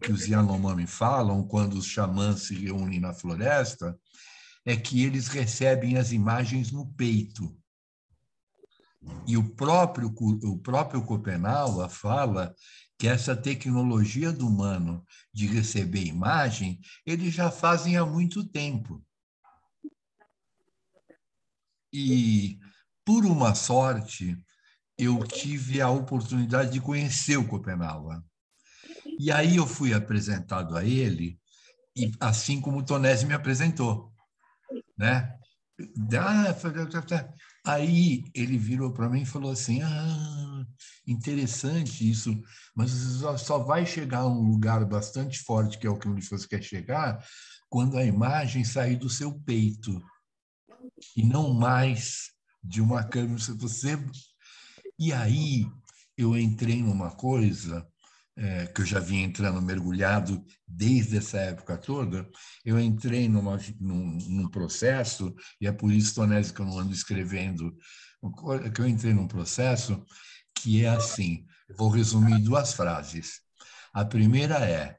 que os Yanomami falam quando os xamãs se reúnem na floresta é que eles recebem as imagens no peito. E o próprio Copenaua fala que essa tecnologia do humano de receber imagem, eles já fazem há muito tempo. E, por uma sorte, eu tive a oportunidade de conhecer o Copenaua. E aí eu fui apresentado a ele, e assim como o Tonesi me apresentou, né? Aí ele virou para mim e falou assim, interessante isso, mas só vai chegar a um lugar bastante forte, que é o que você quer chegar, quando a imagem sair do seu peito, e não mais de uma câmera. E aí eu entrei numa coisa que eu já vinha entrando mergulhado desde essa época toda, eu entrei num processo, e é por isso, Tonésio, que eu não ando escrevendo, que eu entrei num processo que é assim, eu vou resumir em 2 frases. A primeira é,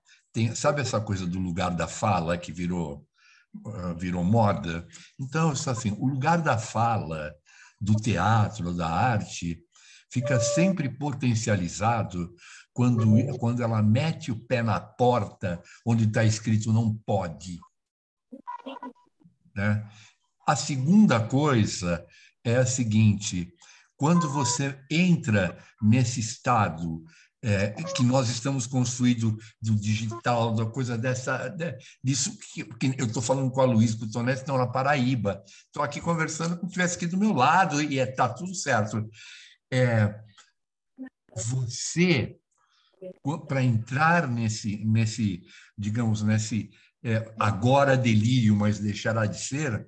sabe essa coisa do lugar da fala que virou moda? Então, isso assim, o lugar da fala, do teatro, da arte, fica sempre potencializado quando ela mete o pé na porta onde está escrito não pode. Né? A segunda coisa é a seguinte, quando você entra nesse estado que nós estamos construindo do digital, da coisa disso que eu estou falando com a Luísa, com o Tonésio, estão na Paraíba. Estou aqui conversando como se estivesse aqui do meu lado e está tudo certo. Você, para entrar nesse digamos, nesse agora delírio, mas deixará de ser,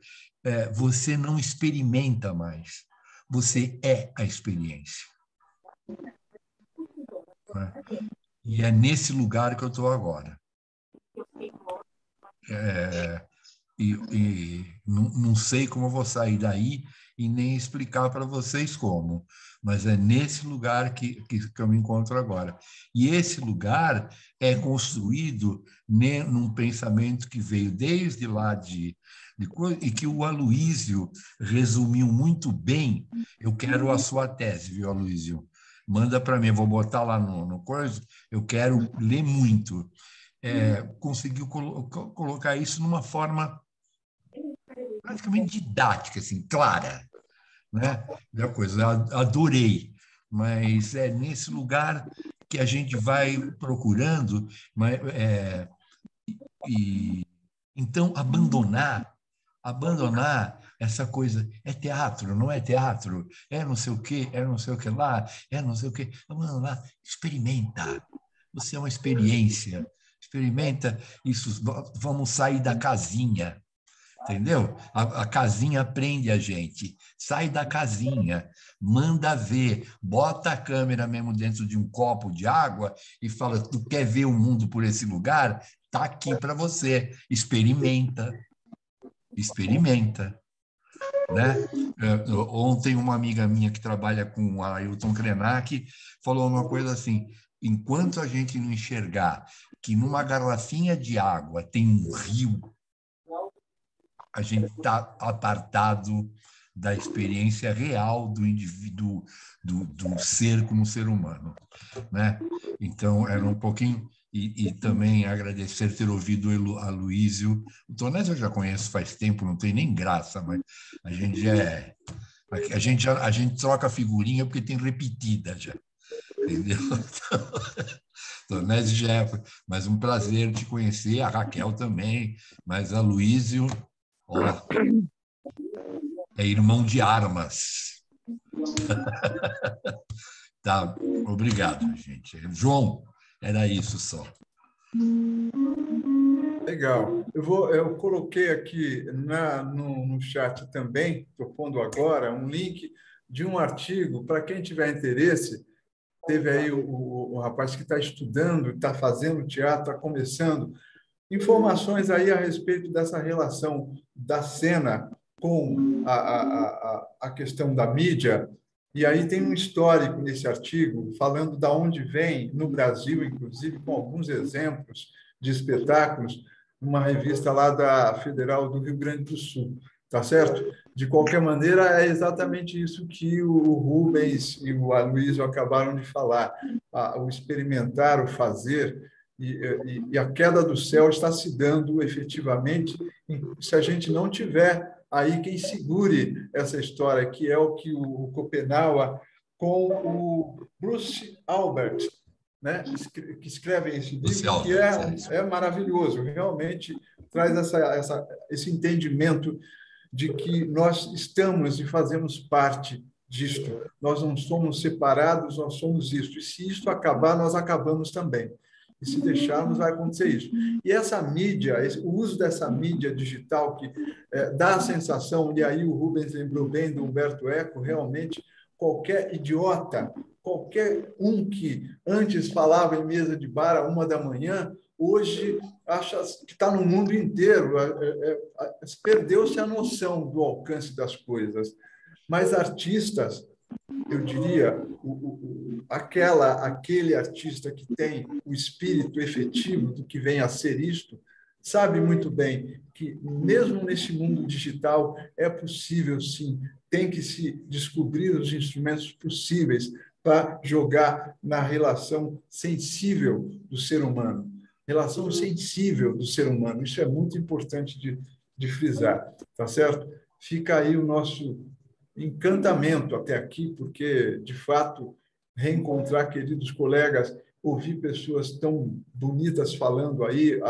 você não experimenta mais. Você é a experiência. E é nesse lugar que eu estou agora. E não sei como eu vou sair daí e nem explicar para vocês como, mas é nesse lugar que eu me encontro agora. E esse lugar é construído num pensamento que veio desde lá e que o Aloísio resumiu muito bem. Eu quero a sua tese, viu, Aloísio? Manda para mim, eu vou botar lá no coisa, eu quero ler muito. Conseguiu colocar isso numa forma praticamente didática, assim, clara, né? Da coisa, adorei, mas é nesse lugar que a gente vai procurando, então abandonar essa coisa, é teatro, não é teatro, é não sei o quê, é não sei o que lá, é não sei o quê, abandonar, experimenta, você é uma experiência, experimenta isso, vamos sair da casinha, entendeu? A casinha prende a gente, sai da casinha, manda ver, bota a câmera mesmo dentro de um copo de água e fala, tu quer ver o mundo por esse lugar? Tá aqui para você, experimenta, né? Ontem uma amiga minha que trabalha com a Ailton Krenak falou uma coisa assim, enquanto a gente não enxergar que numa garrafinha de água tem um rio, a gente está apartado da experiência real do indivíduo, do ser como ser humano, né? Então, era um pouquinho... E também agradecer ter ouvido a Luísio. O Tonésio eu já conheço faz tempo, não tem nem graça, mas a gente troca figurinha porque tem repetida já. Entendeu? Então, Tonésio já é, mas um prazer te conhecer, a Raquel também, mas a Luísio, ó, é irmão de armas. Tá, obrigado, gente. João, era isso só. Legal. Eu coloquei aqui no chat também, estou pondo agora, um link de um artigo, para quem tiver interesse. Teve aí o rapaz que está estudando, está fazendo teatro, está começando. Informações aí a respeito dessa relação da cena com a questão da mídia. E aí tem um histórico nesse artigo, falando de onde vem, no Brasil, inclusive, com alguns exemplos de espetáculos, uma revista lá da Federal do Rio Grande do Sul, tá certo? De qualquer maneira, é exatamente isso que o Rubens e o Aloísio acabaram de falar, o experimentar, o fazer, e a queda do céu está se dando efetivamente se a gente não tiver aí quem segure essa história, que é o que o Copenau com o Bruce Albert, né, que escreve esse livro, que é maravilhoso, realmente traz esse entendimento de que nós estamos e fazemos parte disto. Nós não somos separados, nós somos isto. E se isto acabar, nós acabamos também. E se deixarmos, vai acontecer isso. E essa mídia, o uso dessa mídia digital que dá a sensação, e aí o Rubens lembrou bem do Humberto Eco, realmente qualquer idiota qualquer um que antes falava em mesa de bar à 1h, hoje acha que está no mundo inteiro. Perdeu-se a noção do alcance das coisas. Mas artistas, eu diria, aquele artista que tem o espírito efetivo do que vem a ser isto, sabe muito bem que, mesmo nesse mundo digital, é possível, sim, tem que se descobrir os instrumentos possíveis para jogar na relação sensível do ser humano. Relação sensível do ser humano. Isso é muito importante de frisar, tá certo? Fica aí o nosso encantamento até aqui, porque, de fato, reencontrar queridos colegas, ouvir pessoas tão bonitas falando aí,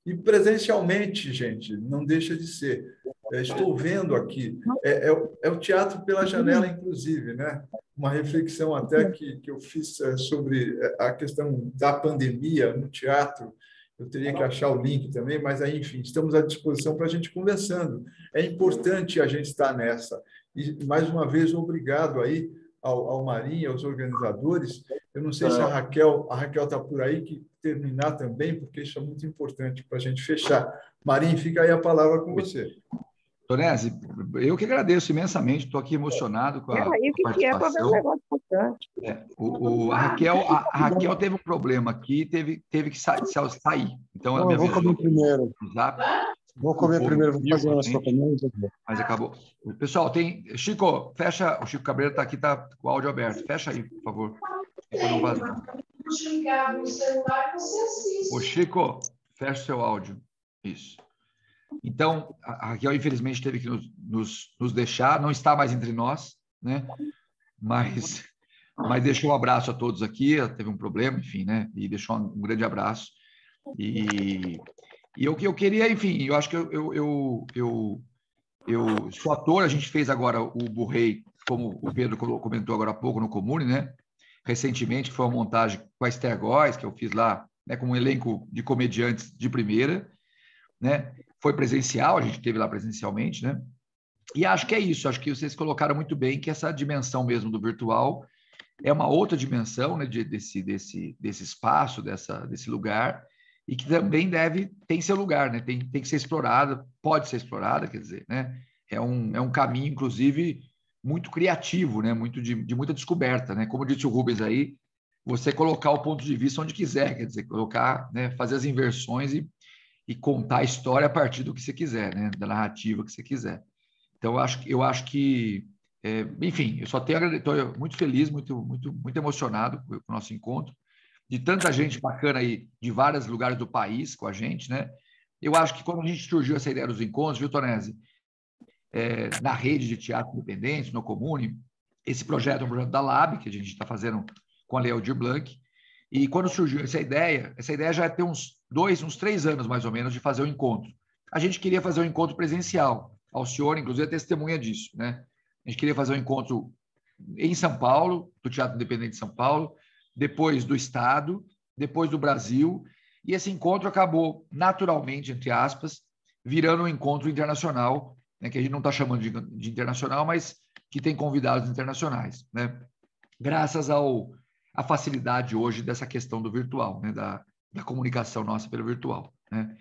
e presencialmente, gente, não deixa de ser. Estou vendo aqui, é o teatro pela janela, inclusive, né? Uma reflexão até que eu fiz sobre a questão da pandemia no teatro. Eu teria que achar o link também, mas aí, enfim, estamos à disposição para a gente conversando. É importante a gente estar nessa. E, mais uma vez, obrigado aí ao Marinho, aos organizadores. Eu não sei se a Raquel está por aí, que terminar também, porque isso é muito importante para a gente fechar. Marinho, fica aí a palavra com você. Tonese, eu que agradeço imensamente, estou aqui emocionado com a participação. A Raquel teve um problema aqui, teve que sair. Então, ela me avisou. Vou comer primeiro. Vou comer primeiro, vou fazer uma sopa. Mas acabou. Pessoal, Chico, fecha. O Chico Cabreira está aqui, está com o áudio aberto. Fecha aí, por favor. Para não vazar. Ô, Chico, fecha o seu áudio. Isso. Então, a Raquel, infelizmente, teve que nos deixar, não está mais entre nós, né? Mas deixou um abraço a todos aqui, ela teve um problema, enfim, né? E deixou um grande abraço. E eu queria, enfim, eu acho que eu sou ator, a gente fez agora o Burrei, como o Pedro comentou agora há pouco, no Comune, né? Recentemente, foi uma montagem com a Esther Góes, que eu fiz lá, né, com um elenco de comediantes de primeira, né? Foi presencial, a gente teve lá presencialmente, né? E acho que é isso, acho que vocês colocaram muito bem que essa dimensão mesmo do virtual é uma outra dimensão, né, desse espaço, desse lugar, e que também tem seu lugar, né? Tem que ser explorada, pode ser explorada, quer dizer, né? É um caminho, inclusive, muito criativo, né? Muito de muita descoberta, né? Como disse o Rubens aí, você colocar o ponto de vista onde quiser, quer dizer, colocar, né? Fazer as inversões e contar a história a partir do que você quiser, né? Da narrativa que você quiser. Então, eu acho que, enfim, eu só estou muito feliz, muito emocionado com o nosso encontro, de tanta gente bacana aí, de vários lugares do país com a gente, né? Eu acho que quando a gente surgiu essa ideia dos encontros, viu, Tonese? Na rede de teatro independente, no Comune, esse projeto é um projeto da LAB, que a gente está fazendo com a Lei Aldir Blanc, e quando surgiu essa ideia já tem uns 3 anos, mais ou menos, de fazer o encontro. A gente queria fazer um encontro presencial. A Alcione, inclusive, é testemunha disso, né? A gente queria fazer um encontro em São Paulo, do Teatro Independente de São Paulo, depois do Estado, depois do Brasil, e esse encontro acabou, naturalmente, entre aspas, virando um encontro internacional, né? Que a gente não está chamando de internacional, mas que tem convidados internacionais, né? Graças à facilidade hoje dessa questão do virtual, né? Da comunicação nossa pelo virtual, né?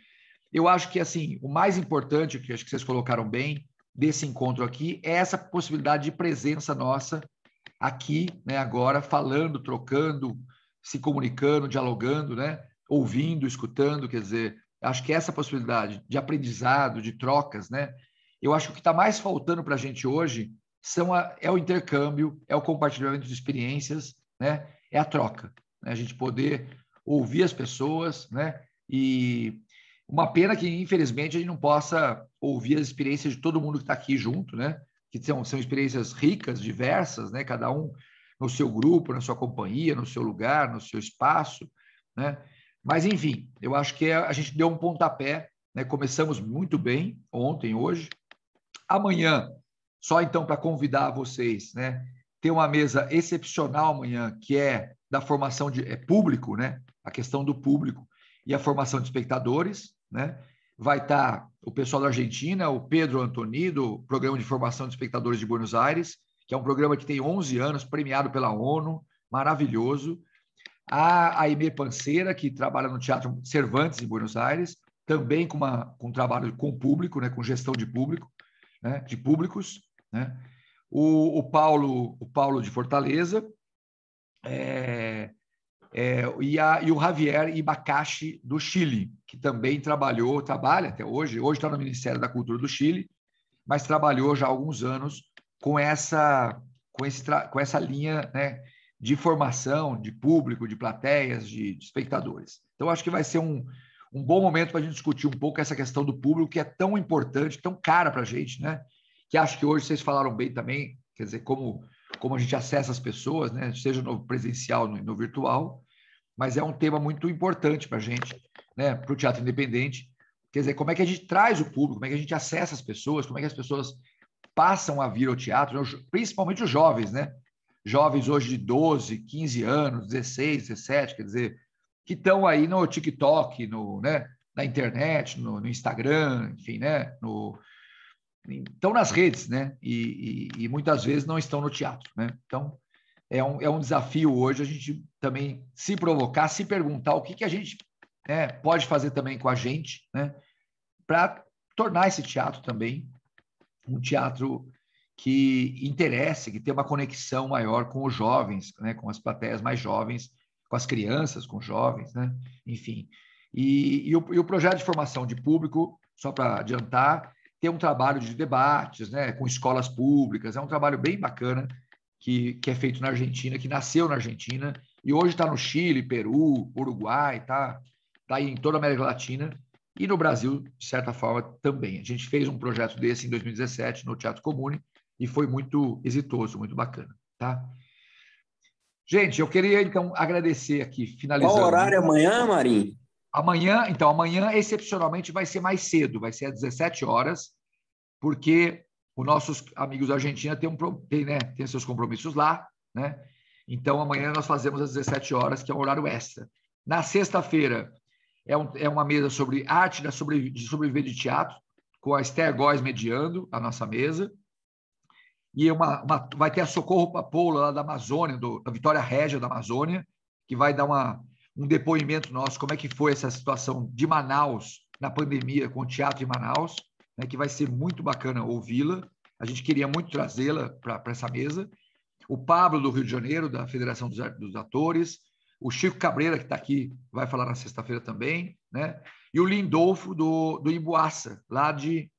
Eu acho que, assim, o mais importante, que acho que vocês colocaram bem, desse encontro aqui, é essa possibilidade de presença nossa aqui, né, agora, falando, trocando, se comunicando, dialogando, né, ouvindo, escutando, quer dizer, acho que essa possibilidade de aprendizado, de trocas, né, eu acho que o que está mais faltando para a gente hoje é o intercâmbio, é o compartilhamento de experiências, né, é a troca, né, a gente poder ouvir as pessoas, né, e uma pena que, infelizmente, a gente não possa ouvir as experiências de todo mundo que está aqui junto, né? Que são experiências ricas, diversas, né? Cada um no seu grupo, na sua companhia, no seu lugar, no seu espaço, né? Mas, enfim, eu acho que a gente deu um pontapé, né? Começamos muito bem ontem, hoje. Amanhã, só então para convidar vocês, né? Tem uma mesa excepcional amanhã, que é da formação de público, né? A questão do público e a formação de espectadores, né? Vai estar o pessoal da Argentina, o Pedro Antoni, do Programa de Formação de Espectadores de Buenos Aires, que é um programa que tem 11 anos, premiado pela ONU, maravilhoso. A Aimee Panceira, que trabalha no Teatro Cervantes, em Buenos Aires, também com um trabalho com público, né, com gestão de público, né, de públicos, né? O Paulo de Fortaleza, e o Javier Ibacaxi, do Chile, que também trabalha até hoje está no Ministério da Cultura do Chile, mas trabalhou já há alguns anos com essa linha, né, de formação de público, de plateias, de espectadores. Então, acho que vai ser um bom momento para a gente discutir um pouco essa questão do público, que é tão importante, tão cara para a gente, né? Que acho que hoje vocês falaram bem também, quer dizer, como a gente acessa as pessoas, né? Seja no presencial, no virtual, mas é um tema muito importante para a gente, né? Para o teatro independente. Quer dizer, como é que a gente traz o público, como é que a gente acessa as pessoas, como é que as pessoas passam a vir ao teatro, principalmente os jovens, né? Jovens hoje de 12, 15 anos, 16, 17, quer dizer, que estão aí no TikTok, né, na internet, no Instagram, enfim, né, estão nas redes, né, e muitas vezes não estão no teatro, né? Então, é um desafio hoje a gente também se provocar, se perguntar o que a gente, né, pode fazer também com a gente, né, para tornar esse teatro também um teatro que interesse, que tenha uma conexão maior com os jovens, né, com as plateias mais jovens, com as crianças, com os jovens, né? Enfim. E o projeto de formação de público, só para adiantar, tem um trabalho de debates, né, com escolas públicas, é um trabalho bem bacana que é feito na Argentina, que nasceu na Argentina, e hoje está no Chile, Peru, Uruguai, está em toda a América Latina, e no Brasil, de certa forma, também. A gente fez um projeto desse em 2017, no Teatro Comune, e foi muito exitoso, muito bacana, tá? Gente, eu queria, então, agradecer aqui, finalizando. Qual horário amanhã, Marinho? Amanhã, excepcionalmente, vai ser mais cedo, vai ser às 17 horas, porque os nossos amigos da Argentina têm seus compromissos lá, né? Então, amanhã nós fazemos às 17 horas, que é um horário extra. Na sexta-feira, é uma mesa sobre arte de sobreviver de teatro, com a Esther Góes mediando a nossa mesa. E vai ter a Socorro Papoula, lá da Amazônia, da Vitória Régia da Amazônia, que vai dar um depoimento nosso, como é que foi essa situação de Manaus, na pandemia, com o teatro em Manaus, né, que vai ser muito bacana ouvi-la. A gente queria muito trazê-la para essa mesa. O Pablo, do Rio de Janeiro, da Federação dos Atores, o Chico Cabreira, que está aqui, vai falar na sexta-feira também, né? E o Lindolfo, do Imbuaça, lá de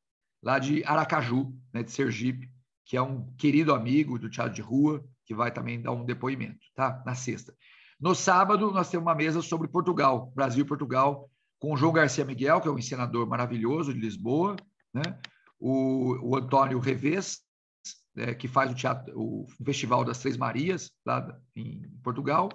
Aracaju, né, de Sergipe, que é um querido amigo do teatro de rua, que vai também dar um depoimento, tá? Na sexta. No sábado, nós temos uma mesa sobre Portugal, Brasil e Portugal, com o João Garcia Miguel, que é um encenador maravilhoso de Lisboa, né? O Antônio Revés, que faz o Festival das Três Marias, lá em Portugal,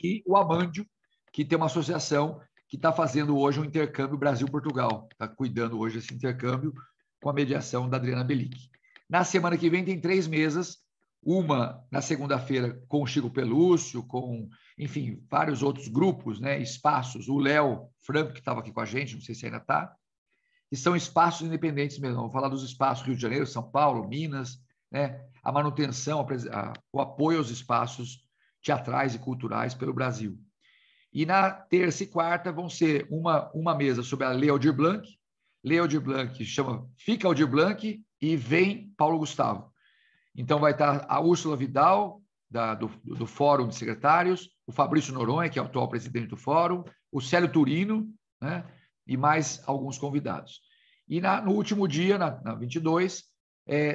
e o Amândio, que tem uma associação que está fazendo hoje um intercâmbio Brasil-Portugal, está cuidando hoje desse intercâmbio com a mediação da Adriana Belic. Na semana que vem tem 3 mesas, uma na segunda-feira com o Chico Pelúcio, com, enfim, vários outros grupos, né, espaços, o Léo Franco, que estava aqui com a gente, não sei se ainda está, que são espaços independentes mesmo. Vamos falar dos espaços Rio de Janeiro, São Paulo, Minas, né, a manutenção, o apoio aos espaços teatrais e culturais pelo Brasil. E na terça e quarta vão ser uma mesa sobre a Lei Aldir Blanc. Lei Aldir Blanc chama Fica Aldir Blanc e Vem Paulo Gustavo. Então vai estar a Úrsula Vidal, do Fórum de Secretários, o Fabrício Noronha, que é o atual presidente do Fórum, o Célio Turino, né, e mais alguns convidados. E no último dia, na 22,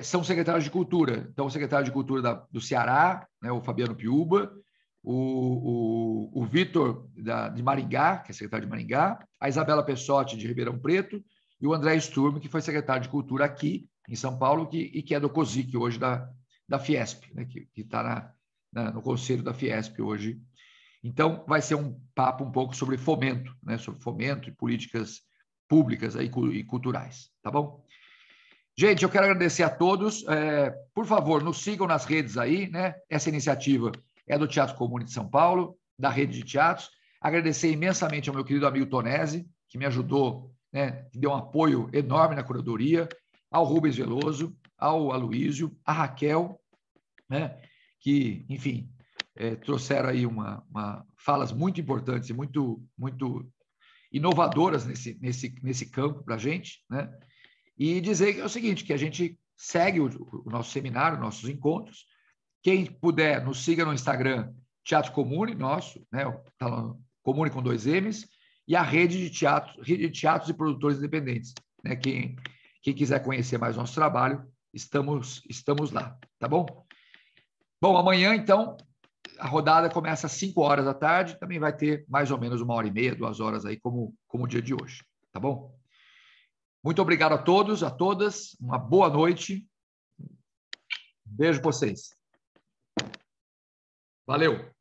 são secretários de Cultura. Então, o secretário de Cultura do Ceará, né, o Fabiano Piuba, o Vitor de Maringá, que é secretário de Maringá, a Isabela Pessotti, de Ribeirão Preto, e o André Sturm, que foi secretário de Cultura aqui em São Paulo, e que é do COSIC hoje, da Fiesp, né, que está no conselho da Fiesp hoje. Então, vai ser um papo um pouco sobre fomento, né, sobre fomento e políticas públicas aí, e culturais, tá bom? Gente, eu quero agradecer a todos. Por favor, nos sigam nas redes aí, né? Essa iniciativa é do Teatro Comune de São Paulo, da rede de teatros. Agradecer imensamente ao meu querido amigo Tonesi, que me ajudou, né, que deu um apoio enorme na curadoria, ao Rubens Veloso, ao Aloísio, a Raquel, né, que, enfim, trouxeram aí falas muito importantes e muito inovadoras nesse campo para a gente, né? E dizer que é o seguinte, que a gente segue o nosso seminário, nossos encontros. Quem puder, nos siga no Instagram, Teatro Comune, nosso, né? Tá lá, Comune com 2 M's, e a rede de teatros e produtores independentes, né? Quem quiser conhecer mais nosso trabalho, estamos lá, tá bom? Bom, amanhã, então, a rodada começa às 5 horas da tarde, também vai ter mais ou menos 1h30, 2 horas aí, como o dia de hoje, tá bom? Muito obrigado a todos, a todas, uma boa noite, beijo para vocês. Valeu!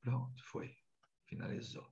Pronto, foi. Finalizou.